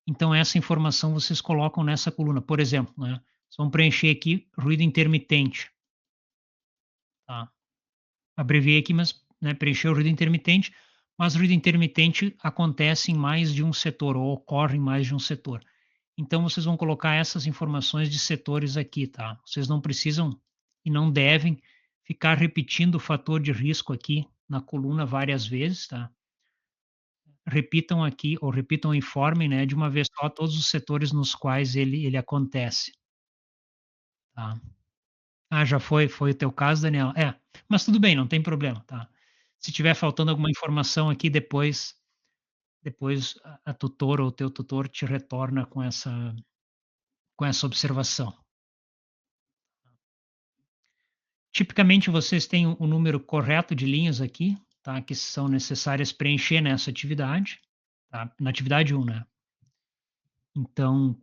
então essa informação vocês colocam nessa coluna. Por exemplo, né, vocês vão preencher aqui ruído intermitente, tá? Abreviei aqui, mas, né, preencheu o ruído intermitente, mas o ruído intermitente acontece em mais de um setor ou ocorre em mais de um setor. Então vocês vão colocar essas informações de setores aqui, tá? Vocês não precisam e não devem ficar repetindo o fator de risco aqui na coluna várias vezes, tá? Repitam aqui ou repitam o informe, né, de uma vez só todos os setores nos quais ele acontece, tá? Ah, já foi o teu caso, Daniel? É, mas tudo bem, não tem problema, tá? Se tiver faltando alguma informação aqui depois a tutora ou o teu tutor te retorna com essa observação. Tipicamente vocês têm o número correto de linhas aqui, tá, que são necessárias preencher nessa atividade, tá, na atividade 1, né. Então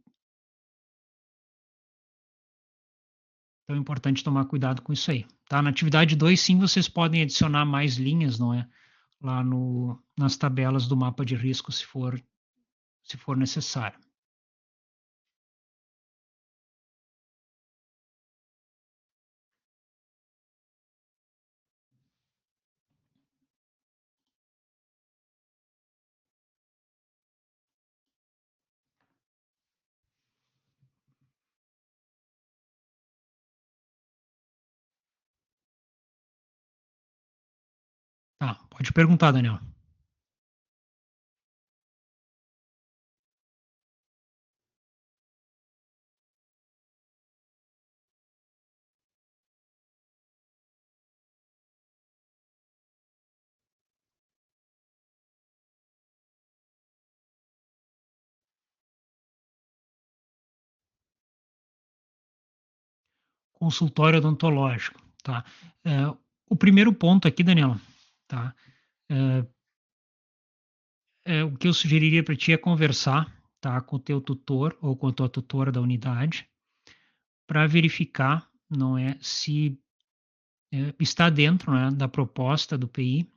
é importante tomar cuidado com isso aí, tá. Na atividade 2, sim, vocês podem adicionar mais linhas, não é, lá no nas tabelas do mapa de risco se for necessário. Tá, pode perguntar, Daniel. Consultório odontológico, tá. O primeiro ponto aqui, Daniela, tá, eh o que eu sugeriria para ti é conversar, tá, com o teu tutor ou com a tua tutora da unidade, para verificar, não é, se, está dentro, né, da proposta do PI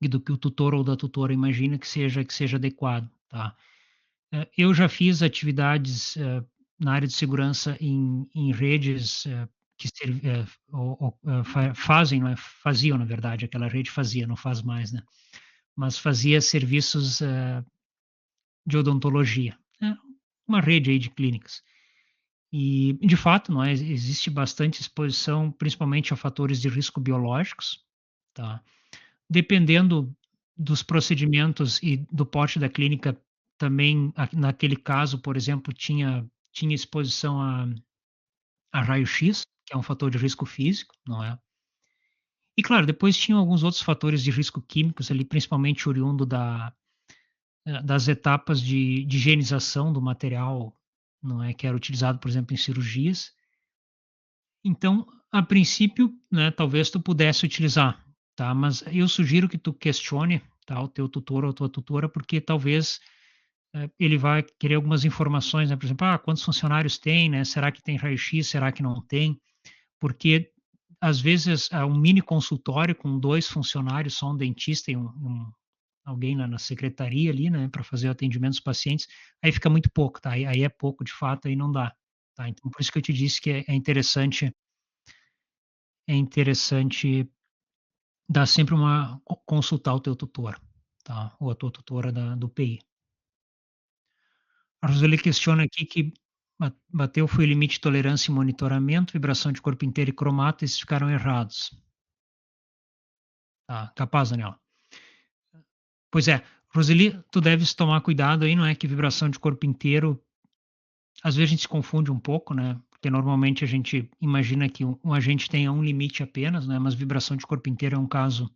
e do que o tutor ou da tutora imagina que seja adequado, tá. Eu já fiz atividades, na área de segurança em redes, que fazem, não é, faziam na verdade, aquela rede fazia, não faz mais, né, mas fazia serviços, de odontologia, né, uma rede aí de clínicas. E, de fato, não é, existe bastante exposição, principalmente a fatores de risco biológicos, tá. Dependendo dos procedimentos e do porte da clínica, também naquele caso, por exemplo, tinha exposição a raio-x, que é um fator de risco físico, não é. E claro, depois tinham alguns outros fatores de risco químicos ali, principalmente oriundo das etapas de higienização do material, não é, que era utilizado, por exemplo, em cirurgias. Então, a princípio, né, talvez tu pudesse utilizar, tá, mas eu sugiro que tu questione, tá, o teu tutor ou a tua tutora, porque talvez, ele vai querer algumas informações, né, por exemplo: "Ah, quantos funcionários tem, né, será que tem raio-x, será que não tem?". Porque, às vezes, um mini consultório com 2 funcionários, só um dentista e alguém na secretaria ali, né, para fazer o atendimento dos pacientes, aí fica muito pouco, tá, aí é pouco de fato, aí não dá, tá. Então por isso que eu te disse que é interessante dar sempre uma consultar o teu tutor, tá, ou a tua tutora do PI. A Roseli questiona aqui que bateu foi o limite de tolerância em monitoramento, vibração de corpo inteiro e cromato, esses ficaram errados. Tá, capaz, Daniela. Pois é, Roseli, tu deves tomar cuidado aí, não é, que vibração de corpo inteiro, às vezes a gente se confunde um pouco, né, porque normalmente a gente imagina que um agente tenha um limite apenas, né, mas vibração de corpo inteiro é um caso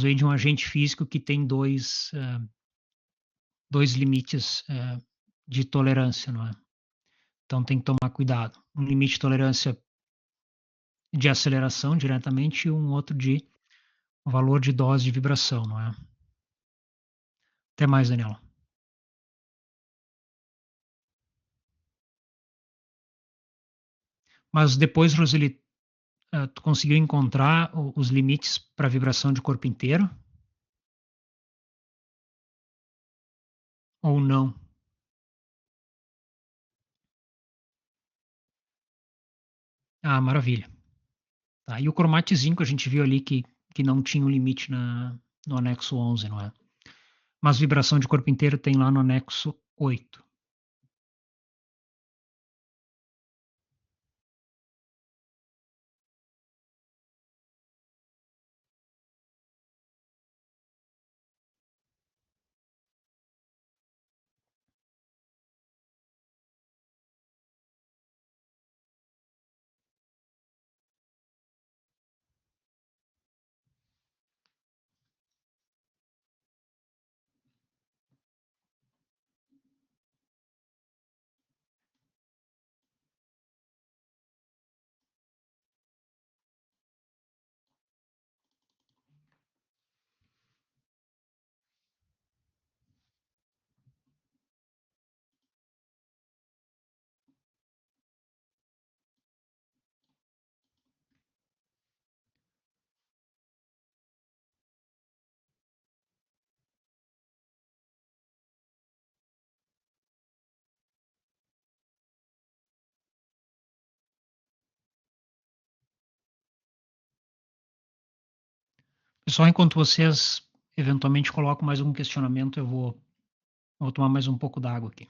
aí de um agente físico que tem 2 limites, de tolerância, não é. Então tem que tomar cuidado. Um limite de tolerância de aceleração diretamente e um outro de valor de dose de vibração, não é. Até mais, Daniela. Mas depois, Roseli, tu conseguiu encontrar os limites para vibração de corpo inteiro ou não? Ah, maravilha. Tá, e o cromate zinco a gente viu ali que não tinha um limite no anexo 11, não é. Mas vibração de corpo inteiro tem lá no anexo 8. Pessoal, enquanto vocês eventualmente colocam mais algum questionamento, eu vou tomar mais um pouco d'água aqui.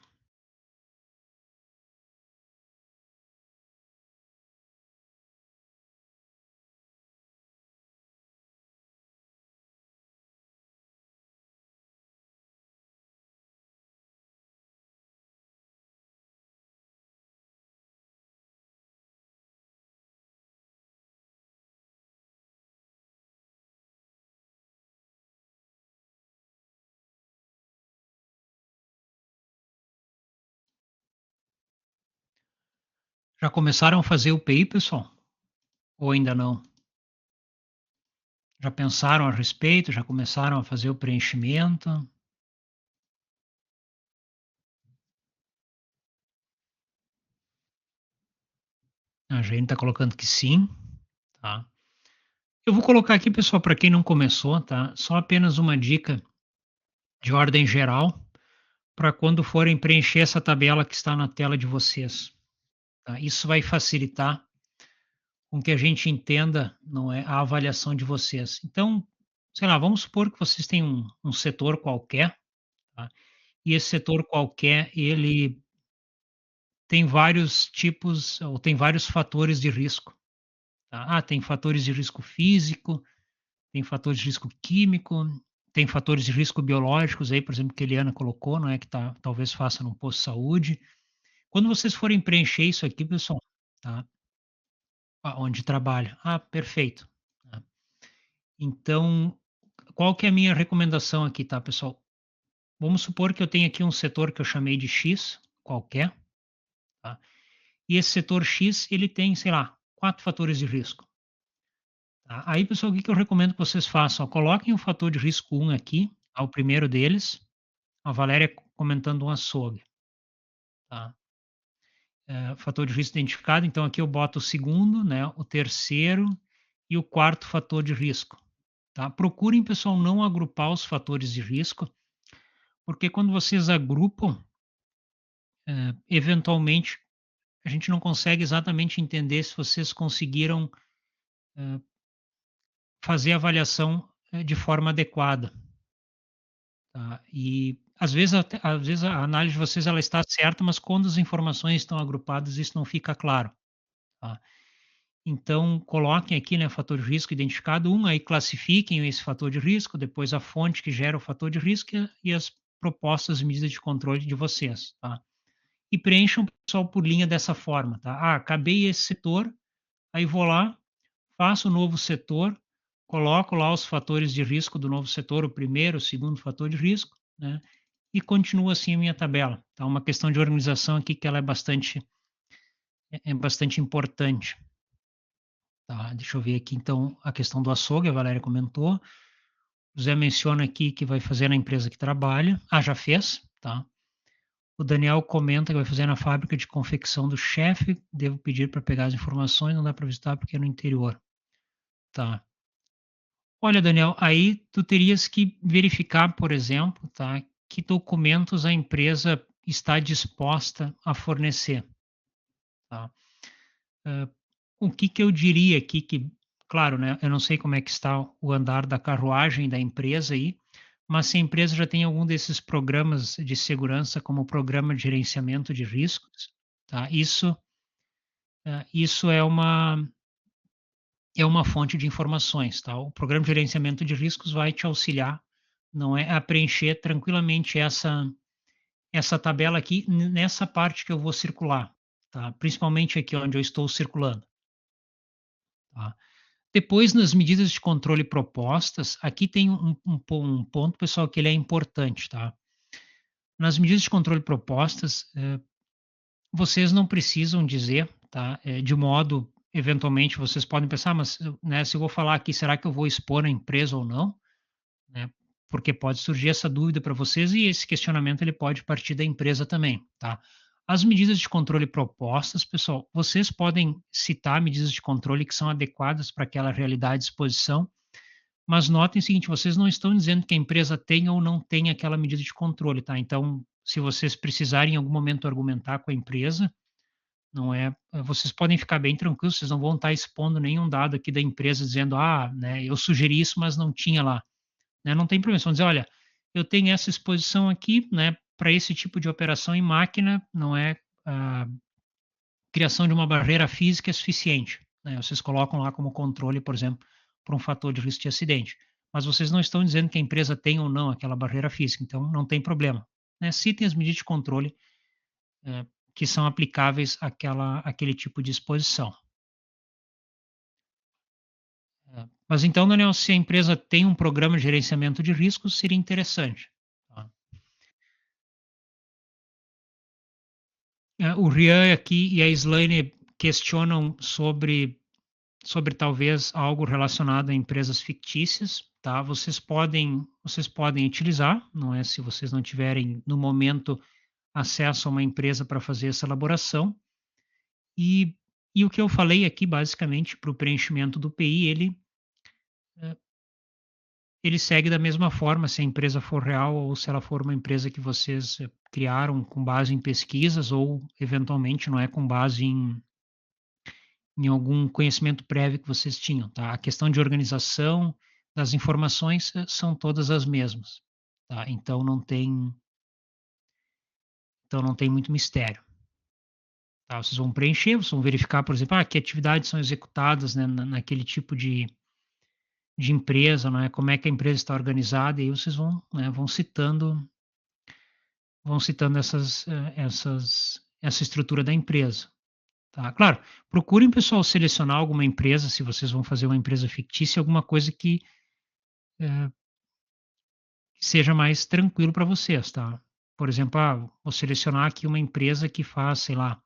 Já começaram a fazer UPI, pessoal? Ou ainda não? Já pensaram a respeito? Já começaram a fazer o preenchimento? A gente está colocando que sim, tá? Eu vou colocar aqui, pessoal, para quem não começou, tá? Só apenas uma dica de ordem geral para quando forem preencher essa tabela que está na tela de vocês, tá? Isso vai facilitar com que a gente entenda, não é, a avaliação de vocês. Então, sei lá, vamos supor que vocês têm um setor qualquer, tá? E esse setor qualquer, ele tem vários tipos ou tem vários fatores de risco, tá? Ah, tem fatores de risco físico, tem fatores de risco químico, tem fatores de risco biológicos aí, por exemplo, que a Eliana colocou, não é, que tá, talvez faça num posto de saúde. Quando vocês forem preencher isso aqui, pessoal, tá? Onde trabalha. Ah, perfeito. Tá. Então, qual que é a minha recomendação aqui, tá, pessoal? Vamos supor que eu tenho aqui um setor que eu chamei de X, qualquer, tá? E esse setor X, ele tem, sei lá, 4 fatores de risco. Tá? Aí, pessoal, o que que eu recomendo que vocês façam? Ó, coloquem o fator de risco 1 aqui, tá? O primeiro deles, a Valéria comentando um açougue, tá? Fator de risco identificado, então aqui eu boto o segundo, né, o terceiro e o quarto fator de risco, tá? Procurem, pessoal, não agrupar os fatores de risco, porque quando vocês agrupam, eventualmente a gente não consegue exatamente entender se vocês conseguiram fazer a avaliação de forma adequada, tá? E às vezes a análise de vocês ela está certa, mas quando as informações estão agrupadas isso não fica claro, tá? Então, coloquem aqui, né, fator de risco identificado um, aí classifiquem esse fator de risco, depois a fonte que gera o fator de risco e as propostas e medidas de controle de vocês, tá? E preencham, pessoal, por linha dessa forma, tá? Ah, acabei esse setor, aí vou lá, faço o novo setor, coloco lá os fatores de risco do novo setor, o primeiro, o segundo fator de risco, né? E continuo assim a minha tabela, tá? Uma questão de organização aqui que ela é bastante importante. Tá, deixa eu ver aqui então a questão do açougue, a Valéria comentou. O Zé menciona aqui que vai fazer na empresa que trabalha. Ah, já fez, tá. O Daniel comenta que vai fazer na fábrica de confecção do chefe. Devo pedir para pegar as informações, não dá para visitar porque é no interior. Tá. Olha, Daniel, aí tu terias que verificar, por exemplo, tá, que documentos a empresa está disposta a fornecer, tá. Hã, o que que eu diria aqui que claro, né, eu não sei como é que está o andar da carruagem da empresa aí, mas se a empresa já tem algum desses programas de segurança, como o programa de gerenciamento de riscos, tá, isso é uma fonte de informações, tá. O programa de gerenciamento de riscos vai te auxiliar, não é, a preencher tranquilamente essa tabela aqui, nessa parte que eu vou circular, tá, principalmente aqui onde eu estou circulando, tá. Depois, nas medidas de controle propostas, aqui tem um ponto, pessoal, que ele é importante, tá? Nas medidas de controle propostas, vocês não precisam dizer, tá? De modo, eventualmente, vocês podem pensar, mas, né, se eu vou falar aqui, será que eu vou expor a empresa ou não? Né? Porque pode surgir essa dúvida para vocês e esse questionamento ele pode partir da empresa também, tá? As medidas de controle propostas, pessoal, vocês podem citar medidas de controle que são adequadas para aquela realidade de exposição. Mas notem o seguinte, vocês não estão dizendo que a empresa tem ou não tem aquela medida de controle, tá? Então, se vocês precisarem em algum momento argumentar com a empresa, não é, vocês podem ficar bem tranquilos, vocês não vão estar expondo nenhum dado aqui da empresa dizendo: "Ah, né, eu sugeri isso, mas não tinha lá", né? Não tem problema, vocês vão dizer: "Olha, eu tenho essa exposição aqui, né, para esse tipo de operação em máquina, não é, a criação de uma barreira física é suficiente, né?" Vocês colocam lá como controle, por exemplo, para um fator de risco de acidente. Mas vocês não estão dizendo que a empresa tem ou não aquela barreira física, então não tem problema, né? Citem as medidas de controle eh, que são aplicáveis àquele tipo de exposição. Mas então, Daniel, se a empresa tem um programa de gerenciamento de riscos, seria interessante. Tá? O Rian aqui e a Slaine questionam sobre sobre talvez algo relacionado a empresas fictícias, tá? Vocês podem utilizar, não é, se vocês não tiverem no momento acesso a uma empresa para fazer essa elaboração. E o que eu falei aqui basicamente para o preenchimento do PI, eh, ele segue da mesma forma se a empresa for real ou se ela for uma empresa que vocês, criaram com base em pesquisas ou eventualmente, não é, com base em algum conhecimento prévio que vocês tinham, tá? A questão de organização das informações, são todas as mesmas, tá? Então não tem muito mistério, tá? Vocês vão preencher, vocês vão verificar, por exemplo, que atividades são executadas, né, naquele tipo de empresa, não é? Como é que a empresa está organizada, e aí vocês vão, né, vão citando essa estrutura da empresa, tá? Claro, procurem, pessoal, selecionar alguma empresa, se vocês vão fazer uma empresa fictícia, alguma coisa eh, que seja mais tranquilo para vocês, tá? Por exemplo, vou selecionar aqui uma empresa que faz, sei lá,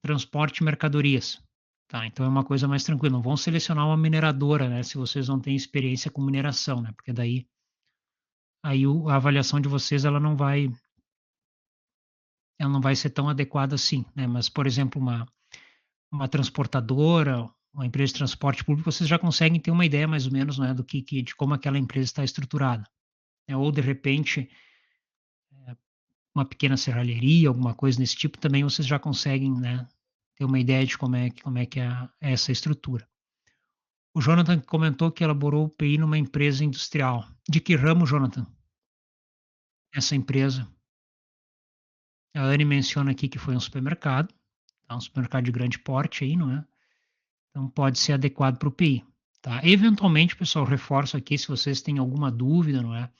transporte de mercadorias, tá? Então é uma coisa mais tranquila. Não vão selecionar uma mineradora, né? Se vocês não têm experiência com mineração, né? Porque daí aí a avaliação de vocês ela não vai ser tão adequada assim, né? Mas, por exemplo, uma transportadora, uma empresa de transporte público, vocês já conseguem ter uma ideia mais ou menos, né, de como aquela empresa está estruturada, né? Ou de repente uma pequena serralheria, alguma coisa desse tipo, também vocês já conseguem, né, ter uma ideia de como é que é essa estrutura. O Jonathan comentou que elaborou o PI numa empresa industrial. De que ramo, Jonathan? Essa empresa. A Anne menciona aqui que foi um supermercado, tá? Um supermercado de grande porte aí, não é? Então pode ser adequado para o PI, tá? Eventualmente, pessoal, reforço aqui, se vocês têm alguma dúvida, não é?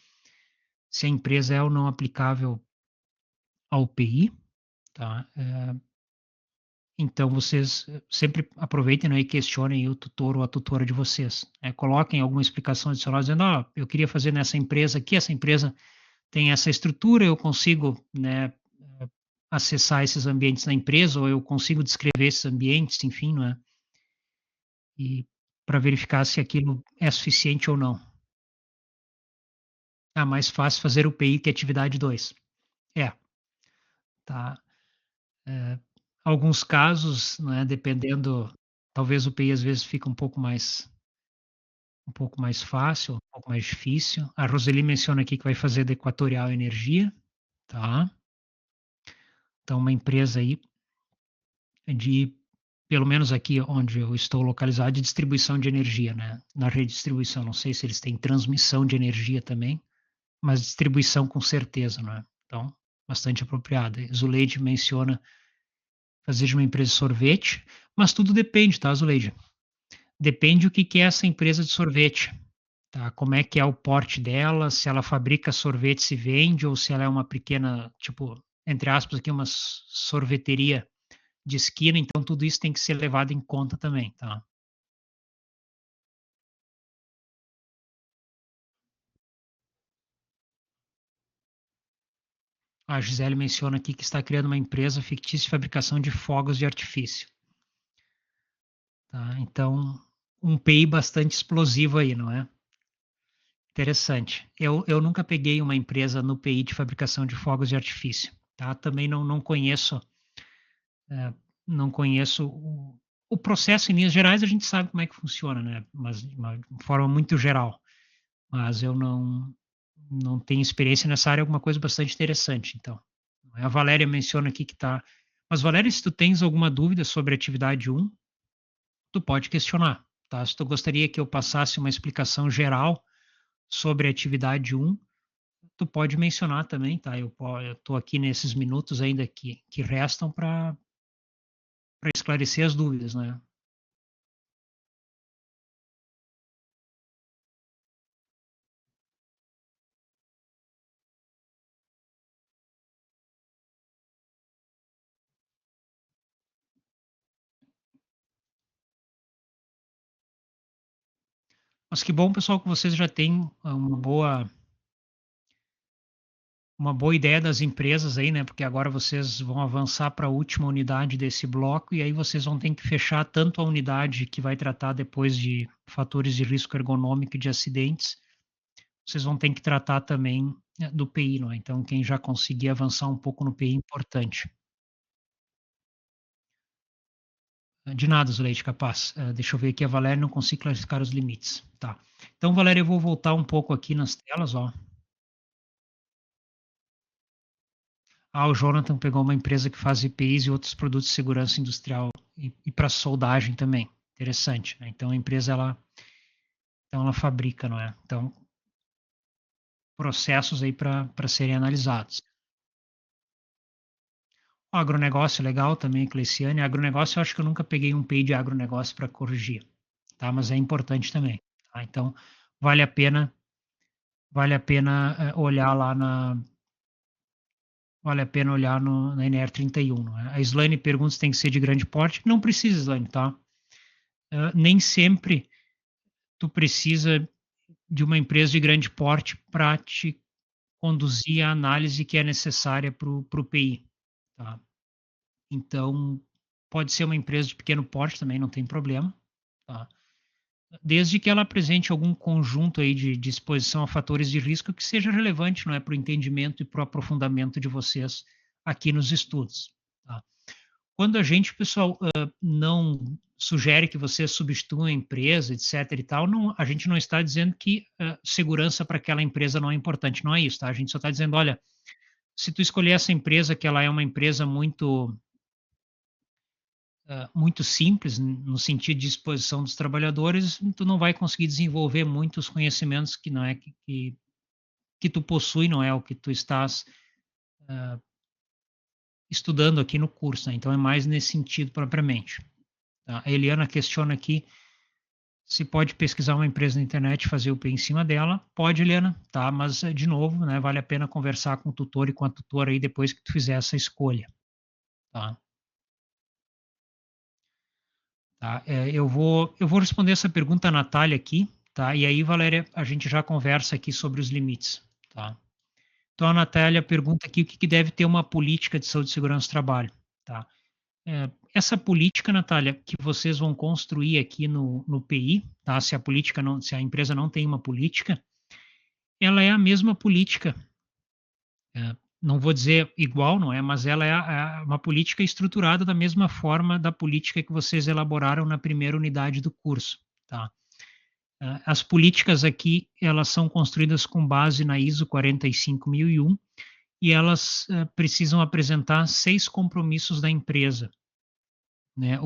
Se a empresa é ou não aplicável ao PI, tá? Então vocês, sempre aproveitem, né, e questionem o tutor ou a tutora de vocês, né? Coloquem alguma explicação adicional dizendo: eu queria fazer nessa empresa aqui, essa empresa tem essa estrutura, eu consigo, né, eh, acessar esses ambientes na empresa, ou eu consigo descrever esses ambientes, enfim, não é? E para verificar se aquilo é suficiente ou não. Mais fácil fazer o PI que atividade 2. É, tá. Eh, Alguns casos, né, dependendo, talvez o PI às vezes fica um pouco mais fácil, um pouco mais difícil. A Roseli menciona aqui que vai fazer da Equatorial Energia, tá? Então uma empresa aí de, pelo menos aqui onde eu estou localizado, de distribuição de energia, né? Na rede de distribuição, não sei se eles têm transmissão de energia também, mas distribuição com certeza, não é? Então, bastante apropriada. Zuleide menciona fazer de uma empresa de sorvete, mas tudo depende, tá, Zuleide? Depende o que que é essa empresa de sorvete, tá? Como é que é o porte dela, se ela fabrica sorvete e vende, ou se ela é uma pequena, tipo, entre aspas aqui, uma sorveteria de esquina, então tudo isso tem que ser levado em conta também, tá? A Gisele menciona aqui que está criando uma empresa fictícia de fabricação de fogos de artifício, tá? Então, um PI bastante explosivo aí, não é? Interessante. Eu nunca peguei uma empresa no PI de fabricação de fogos de artifício, tá? Também não conheço, eh, não conheço o processo em linhas gerais, a gente sabe como é que funciona, né? Mas de uma forma muito geral. Mas eu não tenho experiência nessa área, é alguma coisa bastante interessante, então. A Valéria menciona aqui que tá. Mas, Valéria, se tu tens alguma dúvida sobre a atividade 1, tu pode questionar, tá? Se tu gostaria que eu passasse uma explicação geral sobre a atividade 1, tu pode mencionar também, tá? Eu tô aqui nesses minutos ainda que restam para esclarecer as dúvidas, né? Mas que bom, pessoal, que vocês já têm uma uma boa ideia das empresas aí, né, porque agora vocês vão avançar para a última unidade desse bloco e aí vocês vão ter que fechar tanto a unidade que vai tratar depois de fatores de risco ergonômico e de acidentes, vocês vão ter que tratar também, do PI, não é. Então quem já conseguir avançar um pouco no PI é importante. De nada, Zuleide, capaz. Deixa eu ver aqui a Valéria, não consigo classificar os limites. Tá. Então, Valéria, eu vou voltar um pouco aqui nas telas, ó. O Jonathan pegou uma empresa que faz EPIs e outros produtos de segurança industrial e para soldagem também. Interessante, né? Então a empresa ela fabrica, não é? Então processos aí para serem analisados. O agronegócio é legal também, Cleiciane. Agronegócio eu acho que eu nunca peguei um PI de agronegócio para corrigir, tá? Mas é importante também, tá? Então vale a pena olhar lá na vale a pena olhar no, na NR 31. Não é? A Slane pergunta se tem que ser de grande porte. Não precisa, Slane, tá? Nem sempre tu precisa de uma empresa de grande porte para te conduzir a análise que é necessária para o PI. Tá? Então, pode ser uma empresa de pequeno porte também, não tem problema. Tá? Desde que ela apresente algum conjunto aí de exposição a fatores de risco que seja relevante, não é, para o entendimento e para o aprofundamento de vocês aqui nos estudos. Tá? Quando a gente, pessoal, não sugere que você substitua a empresa, etc e tal, não, a gente não está dizendo que segurança para aquela empresa não é importante, não é isso, tá? A gente só está dizendo, olha, se tu escolher essa empresa que ela é uma empresa muito simples no sentido de exposição dos trabalhadores, tu não vai conseguir desenvolver muitos conhecimentos que não é que tu possui, não é o que tu estás estudando aqui no curso, né? Então é mais nesse sentido propriamente. Tá? A Eliana questiona aqui se pode pesquisar uma empresa na internet e fazer o P em cima dela. Pode, Eliana, tá? Mas, de novo, né, vale a pena conversar com o tutor e com a tutora aí depois que tu fizer essa escolha, tá? Tá? Eu vou responder essa pergunta à Natália aqui, tá? E aí, Valéria, a gente já conversa aqui sobre os limites, tá? Então, a Natália pergunta aqui o que deve ter uma política de saúde e segurança do trabalho, tá? Essa política, Natália, que vocês vão construir aqui no PI, tá? Se a empresa não tem uma política, ela é a mesma política, não vou dizer igual, não é? Mas ela é uma política estruturada da mesma forma da política que vocês elaboraram na primeira unidade do curso, tá? As políticas aqui, elas são construídas com base na ISO 45001 e elas precisam apresentar 6 compromissos da empresa, né?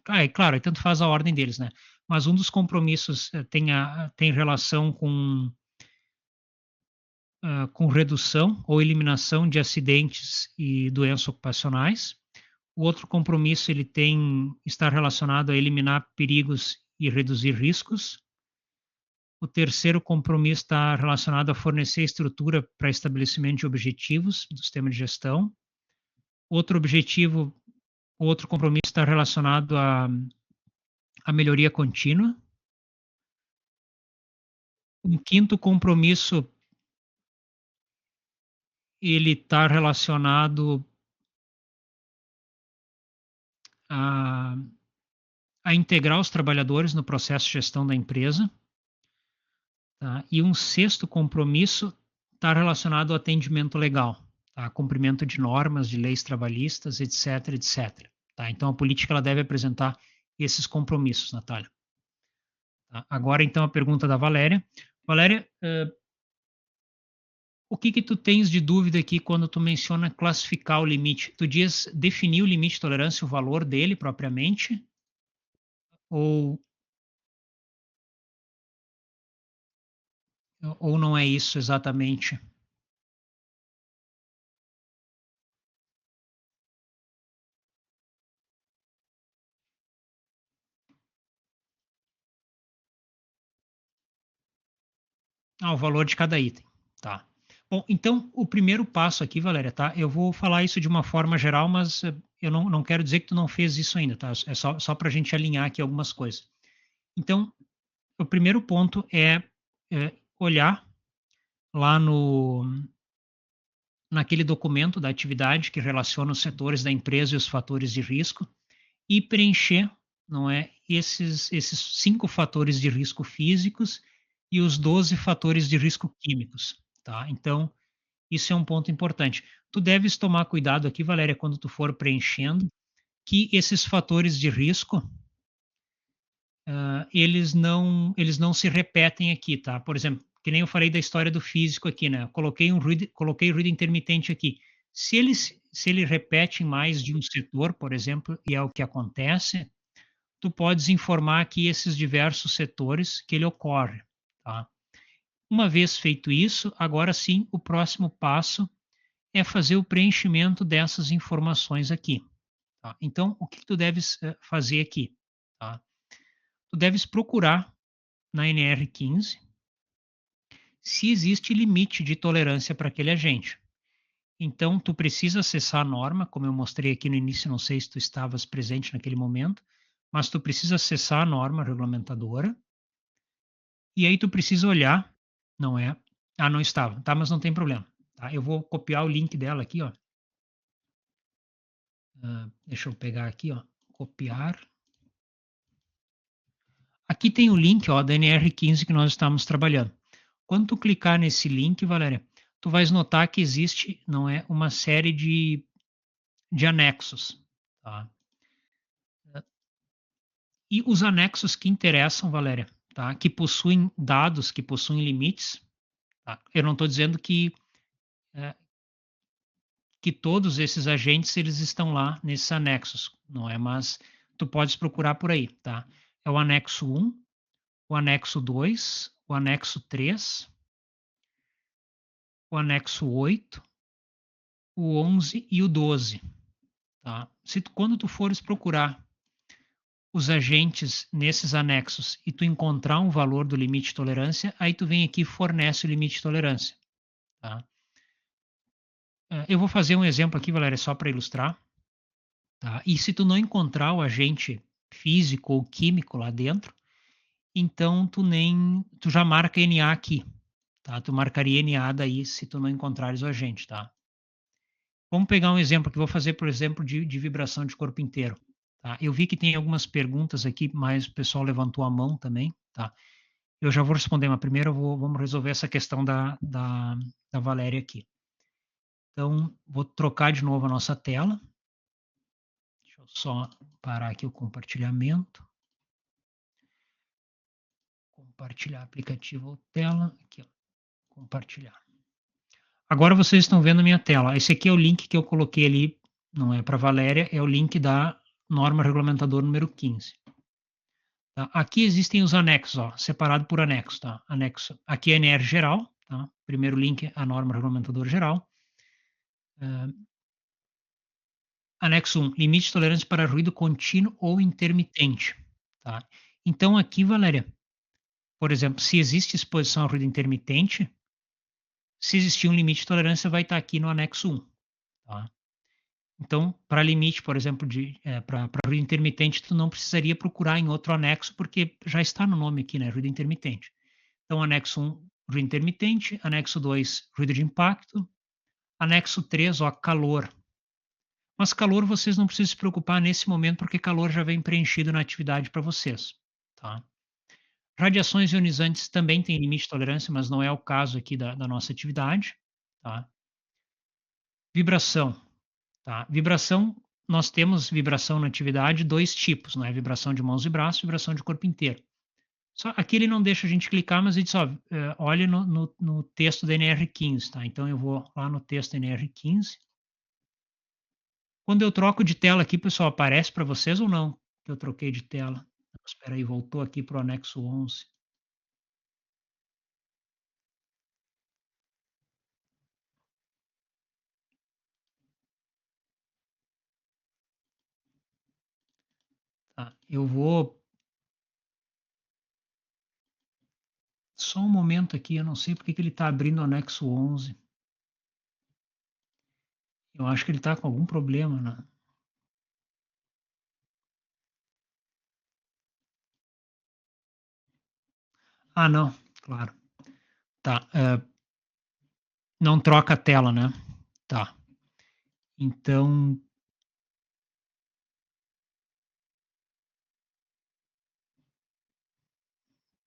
É claro, tanto faz a ordem deles, né? Mas um dos compromissos tem relação com redução ou eliminação de acidentes e doenças ocupacionais. O outro compromisso ele está relacionado a eliminar perigos e reduzir riscos. O terceiro compromisso está relacionado a fornecer estrutura para estabelecimento de objetivos do sistema de gestão. Outro compromisso está relacionado à melhoria contínua. Um quinto compromisso ele está relacionado a, a integrar os trabalhadores no processo de gestão da empresa. Tá? E um sexto compromisso está relacionado ao atendimento legal, tá? Cumprimento de normas, de leis trabalhistas, etc, etc. Tá? Então, a política ela deve apresentar esses compromissos, Natália. Tá? Agora, então, a pergunta da Valéria. Valéria, o que tu tens de dúvida aqui quando tu menciona classificar o limite? Tu diz definir o limite de tolerância, o valor dele propriamente? Ou, ou não é isso exatamente? O valor de cada item. Tá. Bom, então o primeiro passo aqui, Valéria, tá? Eu vou falar isso de uma forma geral, mas eu não quero dizer que tu não fez isso ainda, tá? É só para a gente alinhar aqui algumas coisas. Então, o primeiro ponto é olhar lá naquele documento da atividade que relaciona os setores da empresa e os fatores de risco e preencher, não é, esses 5 fatores de risco físicos e os 12 fatores de risco químicos, tá. Então, isso é um ponto importante. Tu deves tomar cuidado aqui, Valéria, quando tu for preenchendo, que esses fatores de risco, eles não se repetem aqui, tá. Por exemplo, que nem eu falei da história do físico aqui, né, coloquei ruído intermitente aqui. Se ele repete em mais de um setor, por exemplo, e é o que acontece, tu podes informar aqui esses diversos setores que ele ocorre, tá. Uma vez feito isso, agora sim, o próximo passo é fazer o preenchimento dessas informações aqui, tá. Então, o que que tu deves, fazer aqui, tá. Tu deves procurar na NR15 se existe limite de tolerância para aquele agente. Então, tu precisa acessar a norma, como eu mostrei aqui no início, não sei se tu estavas presente naquele momento, mas tu precisa acessar a norma regulamentadora, e aí tu precisa olhar, não é? Ah, não estava, tá, mas não tem problema, tá? Eu vou copiar o link dela aqui, ó. Deixa eu pegar aqui, ó, copiar. Aqui tem o link, ó, da NR15 que nós estamos trabalhando. Quando tu clicar nesse link, Valéria, tu vais notar que existe, não é, uma série de anexos, tá? E os anexos que interessam, Valéria, tá? Que possuem dados, que possuem limites, tá? Eu não estou dizendo eh, que todos esses agentes eles estão lá nesses anexos, não é? Mas tu podes procurar por aí, tá? É o anexo 1, o anexo 2, o anexo 3, o anexo 8, o 11 e o 12, tá? Quando tu fores procurar os agentes nesses anexos e tu encontrar um valor do limite de tolerância, aí tu vem aqui e fornece o limite de tolerância, tá? Eu vou fazer um exemplo aqui, Valéria, só para ilustrar, tá? E se tu não encontrar o agente físico ou químico lá dentro, então tu já marca NA aqui, tá? Tu marcaria NA daí se tu não encontrares o agente, tá? Vamos pegar um exemplo que vou fazer, por exemplo, de vibração de corpo inteiro, tá? Eu vi que tem algumas perguntas aqui, mas o pessoal levantou a mão também, tá? Eu já vou responder, mas primeiro vamos resolver essa questão da Valéria aqui. Então, vou trocar de novo a nossa tela. Deixa eu só parar aqui o compartilhamento. Compartilhar aplicativo ou tela. Aqui, ó, compartilhar. Agora vocês estão vendo a minha tela. Esse aqui é o link que eu coloquei ali, não é para Valéria, é o link da norma regulamentadora número 15. Tá? Aqui existem os anexos, ó, separado por anexo, tá? Anexo, aqui é a NR geral, tá? Primeiro link é a norma regulamentadora geral. Anexo 1, limite de tolerância para ruído contínuo ou intermitente, tá? Então aqui, Valéria, por exemplo, se existe exposição a ruído intermitente, se existir um limite de tolerância, vai estar aqui no anexo 1, tá? Então, para limite, por exemplo, para ruído intermitente, tu não precisaria procurar em outro anexo, porque já está no nome aqui, né, ruído intermitente. Então, anexo 1, ruído intermitente, anexo 2, ruído de impacto, anexo 3, ó, calor. Mas calor vocês não precisam se preocupar nesse momento, porque calor já vem preenchido na atividade para vocês, tá? Radiações ionizantes também têm limite de tolerância, mas não é o caso aqui da nossa atividade, tá? Vibração, tá? Vibração, nós temos vibração na atividade, 2 tipos, né? Vibração de mãos e braços, vibração de corpo inteiro. Só aqui ele não deixa a gente clicar, mas ele diz, ó, olhe no texto da NR15, tá? Então eu vou lá no texto da NR15. Quando eu troco de tela aqui, pessoal, aparece para vocês ou não que eu troquei de tela? Espera aí, voltou aqui para o anexo 11. Tá, eu vou só um momento aqui, eu não sei porque que ele está abrindo o anexo 11. Eu acho que ele está com algum problema, né? Ah, não, claro. Tá, não troca a tela, né? Tá. Então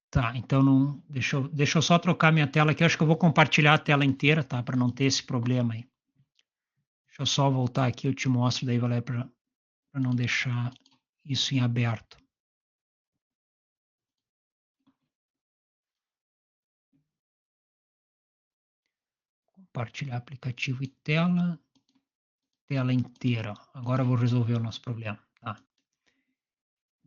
tá, então não deixa eu só trocar minha tela aqui, eu acho que eu vou compartilhar a tela inteira, tá, para não ter esse problema aí. Deixa eu só voltar aqui, eu te mostro daí, Valéria, para não deixar isso em aberto. Compartilhar aplicativo e tela inteira. Agora eu vou resolver o nosso problema, tá?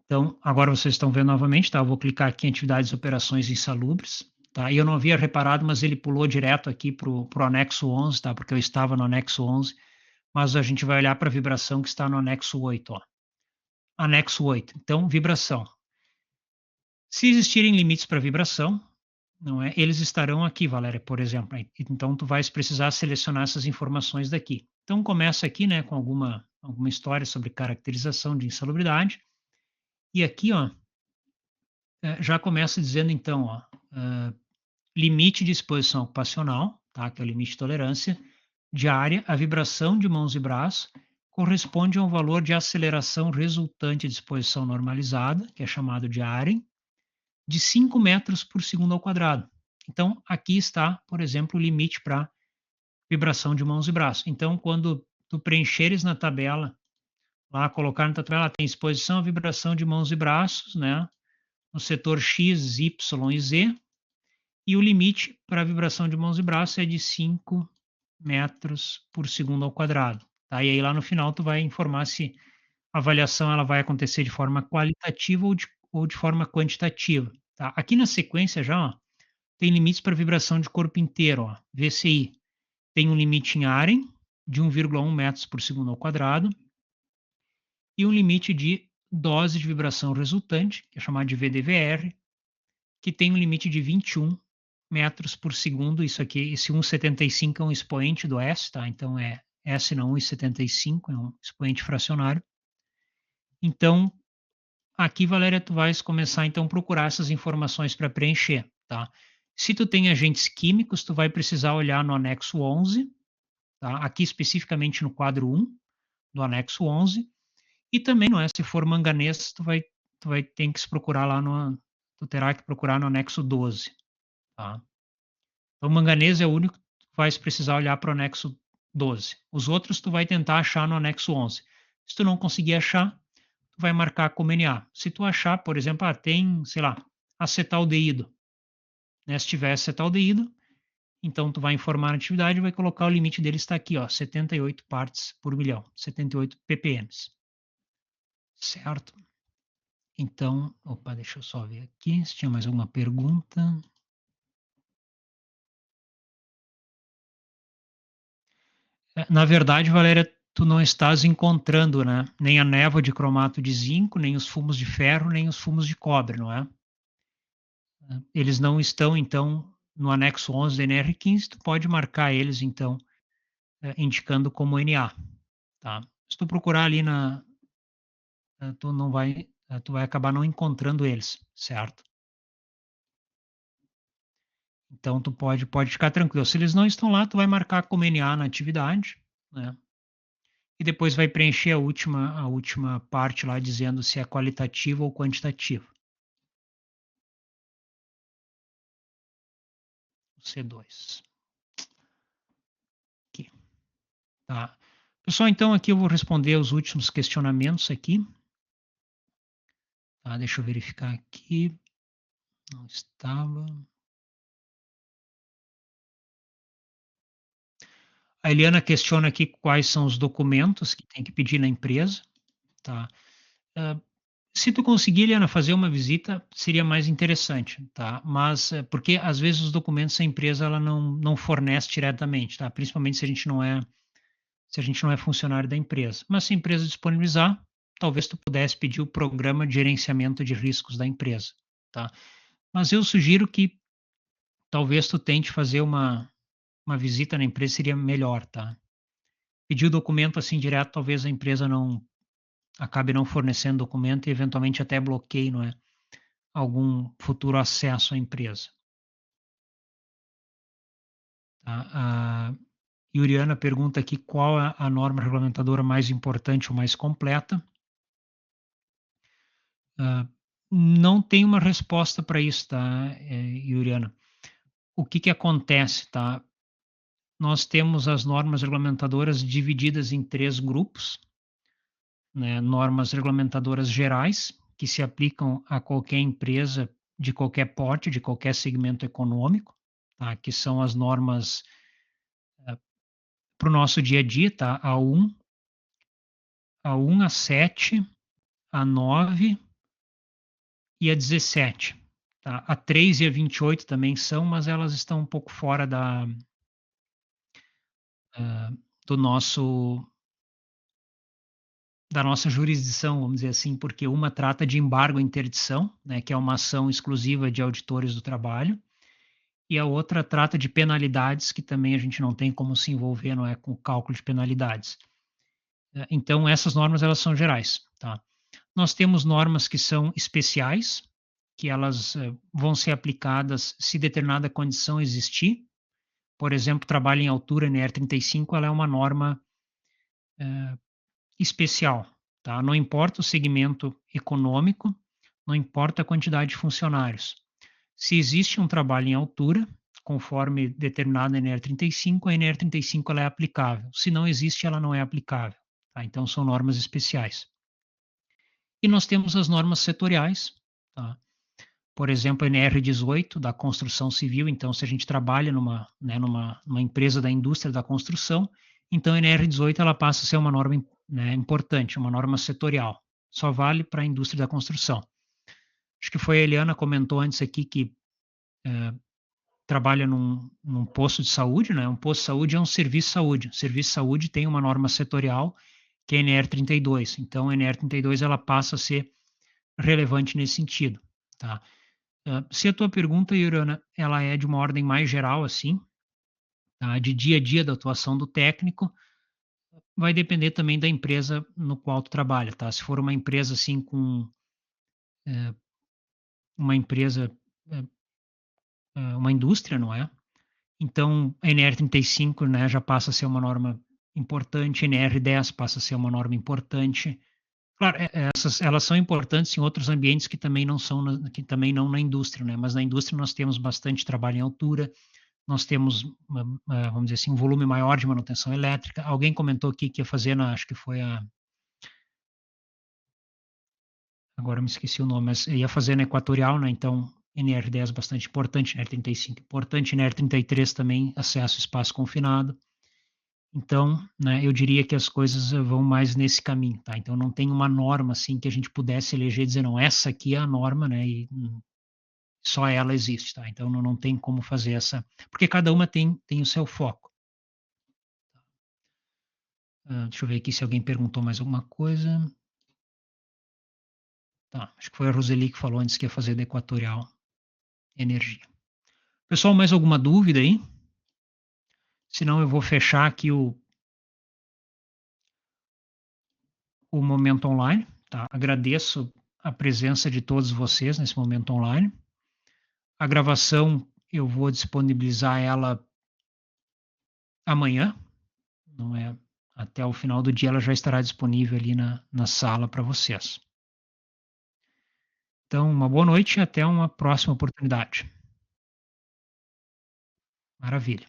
Então, agora vocês estão vendo novamente, tá? Eu vou clicar aqui em atividades e operações insalubres, tá? E eu não havia reparado, mas ele pulou direto aqui pro anexo 11, tá? Porque eu estava no anexo 11, mas a gente vai olhar para a vibração que está no anexo 8, ó. Anexo 8. Então, vibração. Se existirem limites para vibração, não é? Eles estarão aqui, Valéria, por exemplo. Então, tu vais precisar selecionar essas informações daqui. Então, começa aqui, né, com alguma história sobre caracterização de insalubridade. E aqui, ó, já começa dizendo, então, ó, limite de exposição ocupacional, tá, que é o limite de tolerância, diária, a vibração de mãos e braços corresponde a um valor de aceleração resultante de exposição normalizada, que é chamado de AREN, de 5 metros por segundo ao quadrado. Então, aqui está, por exemplo, o limite para vibração de mãos e braços. Então, quando tu preencheres na tabela, lá colocar na tabela, tem exposição, vibração de mãos e braços, né? No setor X, Y e Z, e o limite para a vibração de mãos e braços é de 5 metros por segundo ao quadrado. Tá? E aí lá no final tu vai informar se a avaliação ela vai acontecer de forma qualitativa ou de forma quantitativa. Tá? Aqui na sequência já ó, tem limites para vibração de corpo inteiro, ó, VCI. Tem um limite em AREN de 1,1 metros por segundo ao quadrado e um limite de dose de vibração resultante, que é chamado de VDVR, que tem um limite de 21 metros por segundo. Isso aqui, esse 1,75 é um expoente do S, tá? Então é S não 1,75, é um expoente fracionário. Então, aqui, Valéria, tu vais começar então a procurar essas informações para preencher, tá? Se tu tem agentes químicos, tu vai precisar olhar no anexo 11, tá? Aqui especificamente no quadro 1 do anexo 11, e também, não é, se for manganês, tu vai ter que procurar lá tu terá que procurar no anexo 12, tá? Então, manganês é o único que tu vais precisar olhar para o anexo 12. Os outros tu vai tentar achar no anexo 11. Se tu não conseguir achar, tu vai marcar como Na. Se tu achar, por exemplo, tem, sei lá, acetaldeído, né? Se tiver acetaldeído, então tu vai informar a atividade e vai colocar o limite dele está aqui, ó, 78 partes por milhão, 78 ppm. Certo? Então, opa, deixa eu só ver aqui se tinha mais alguma pergunta. Na verdade, Valéria, tu não estás encontrando, né? Nem a névoa de cromato de zinco, nem os fumos de ferro, nem os fumos de cobre, não é? Eles não estão, então, no anexo 11 da NR15, tu pode marcar eles, então, indicando como Na, tá? Se tu procurar ali tu não vai, tu vai acabar não encontrando eles, certo? Então, tu pode ficar tranquilo. Se eles não estão lá, tu vai marcar como Na na atividade, né? E depois vai preencher a última parte lá dizendo se é qualitativo ou quantitativo. C2. Aqui. Tá. Pessoal, então aqui eu vou responder os últimos questionamentos aqui. Tá, deixa eu verificar aqui. Não estava. A Eliana questiona aqui quais são os documentos que tem que pedir na empresa. Tá? Se tu conseguir, Eliana, fazer uma visita, seria mais interessante, tá? Mas, porque às vezes os documentos a empresa ela não fornece diretamente, tá? Principalmente se a gente não é funcionário da empresa. Mas se a empresa disponibilizar, talvez tu pudesse pedir o programa de gerenciamento de riscos da empresa, tá? Mas eu sugiro que talvez tu tente fazer uma visita na empresa, seria melhor, tá? Pedir o documento assim direto, talvez a empresa não acabe não fornecendo documento e eventualmente até bloqueie, não é? Algum futuro acesso à empresa. Tá? Yuriana pergunta aqui qual é a norma regulamentadora mais importante ou mais completa. Não tem uma resposta para isso, tá, Yuriana? O que que acontece, tá? Nós temos as normas regulamentadoras divididas em 3 grupos, né? Normas regulamentadoras gerais, que se aplicam a qualquer empresa de qualquer porte, de qualquer segmento econômico, tá? Que são as normas para o nosso dia a dia, tá? A 1, a 7, a 9 e a 17. Tá? A 3 e a 28 também são, mas elas estão um pouco fora do nosso da nossa jurisdição, vamos dizer assim, porque uma trata de embargo à interdição, né, que é uma ação exclusiva de auditores do trabalho, e a outra trata de penalidades, que também a gente não tem como se envolver, não é, com o cálculo de penalidades. Então, essas normas, elas são gerais, tá? Nós temos normas que são especiais, que elas vão ser aplicadas se determinada condição existir. Por exemplo, trabalho em altura, NR35, ela é uma norma especial, tá? Não importa o segmento econômico, não importa a quantidade de funcionários. Se existe um trabalho em altura, conforme determinado na NR35, a NR35 ela é aplicável. Se não existe, ela não é aplicável. Tá? Então, são normas especiais. E nós temos as normas setoriais, tá? Por exemplo, a NR18 da construção civil. Então, se a gente trabalha numa empresa da indústria da construção, então a NR18 ela passa a ser uma norma, né, importante, uma norma setorial. Só vale para a indústria da construção. Acho que foi a Eliana comentou antes aqui que trabalha num posto de saúde, né? Um posto de saúde é um serviço de saúde. O serviço de saúde tem uma norma setorial que é a NR32. Então, a NR32 ela passa a ser relevante nesse sentido, tá? Se a tua pergunta, Yurana, ela é de uma ordem mais geral, assim, tá? De dia a dia da atuação do técnico, vai depender também da empresa no qual tu trabalha, tá? Se for uma empresa, assim, com uma empresa, uma indústria, não é? Então, a NR35, né, já passa a ser uma norma importante, a NR10 passa a ser uma norma importante. Claro, elas são importantes em outros ambientes que também não são, que também não na indústria, né? Mas na indústria nós temos bastante trabalho em altura, nós temos, vamos dizer assim, um volume maior de manutenção elétrica. Alguém comentou aqui que ia fazer, acho que foi agora eu me esqueci o nome, mas ia fazer na Equatorial, né? Então, NR10 bastante importante, NR35 importante, NR33 também, acesso a espaço confinado. Então, né, eu diria que as coisas vão mais nesse caminho, tá? Então, não tem uma norma, assim, que a gente pudesse eleger e dizer, não, essa aqui é a norma, né? E só ela existe, tá? Então, não tem como fazer essa... Porque cada uma tem o seu foco. Deixa eu ver aqui se alguém perguntou mais alguma coisa. Tá, acho que foi a Roseli que falou antes que ia fazer da Equatorial Energia. Pessoal, mais alguma dúvida aí? Senão eu vou fechar aqui o momento online, tá? Agradeço a presença de todos vocês nesse momento online. A gravação eu vou disponibilizar ela amanhã, não é? Até o final do dia ela já estará disponível ali na sala para vocês. Então, uma boa noite e até uma próxima oportunidade. Maravilha.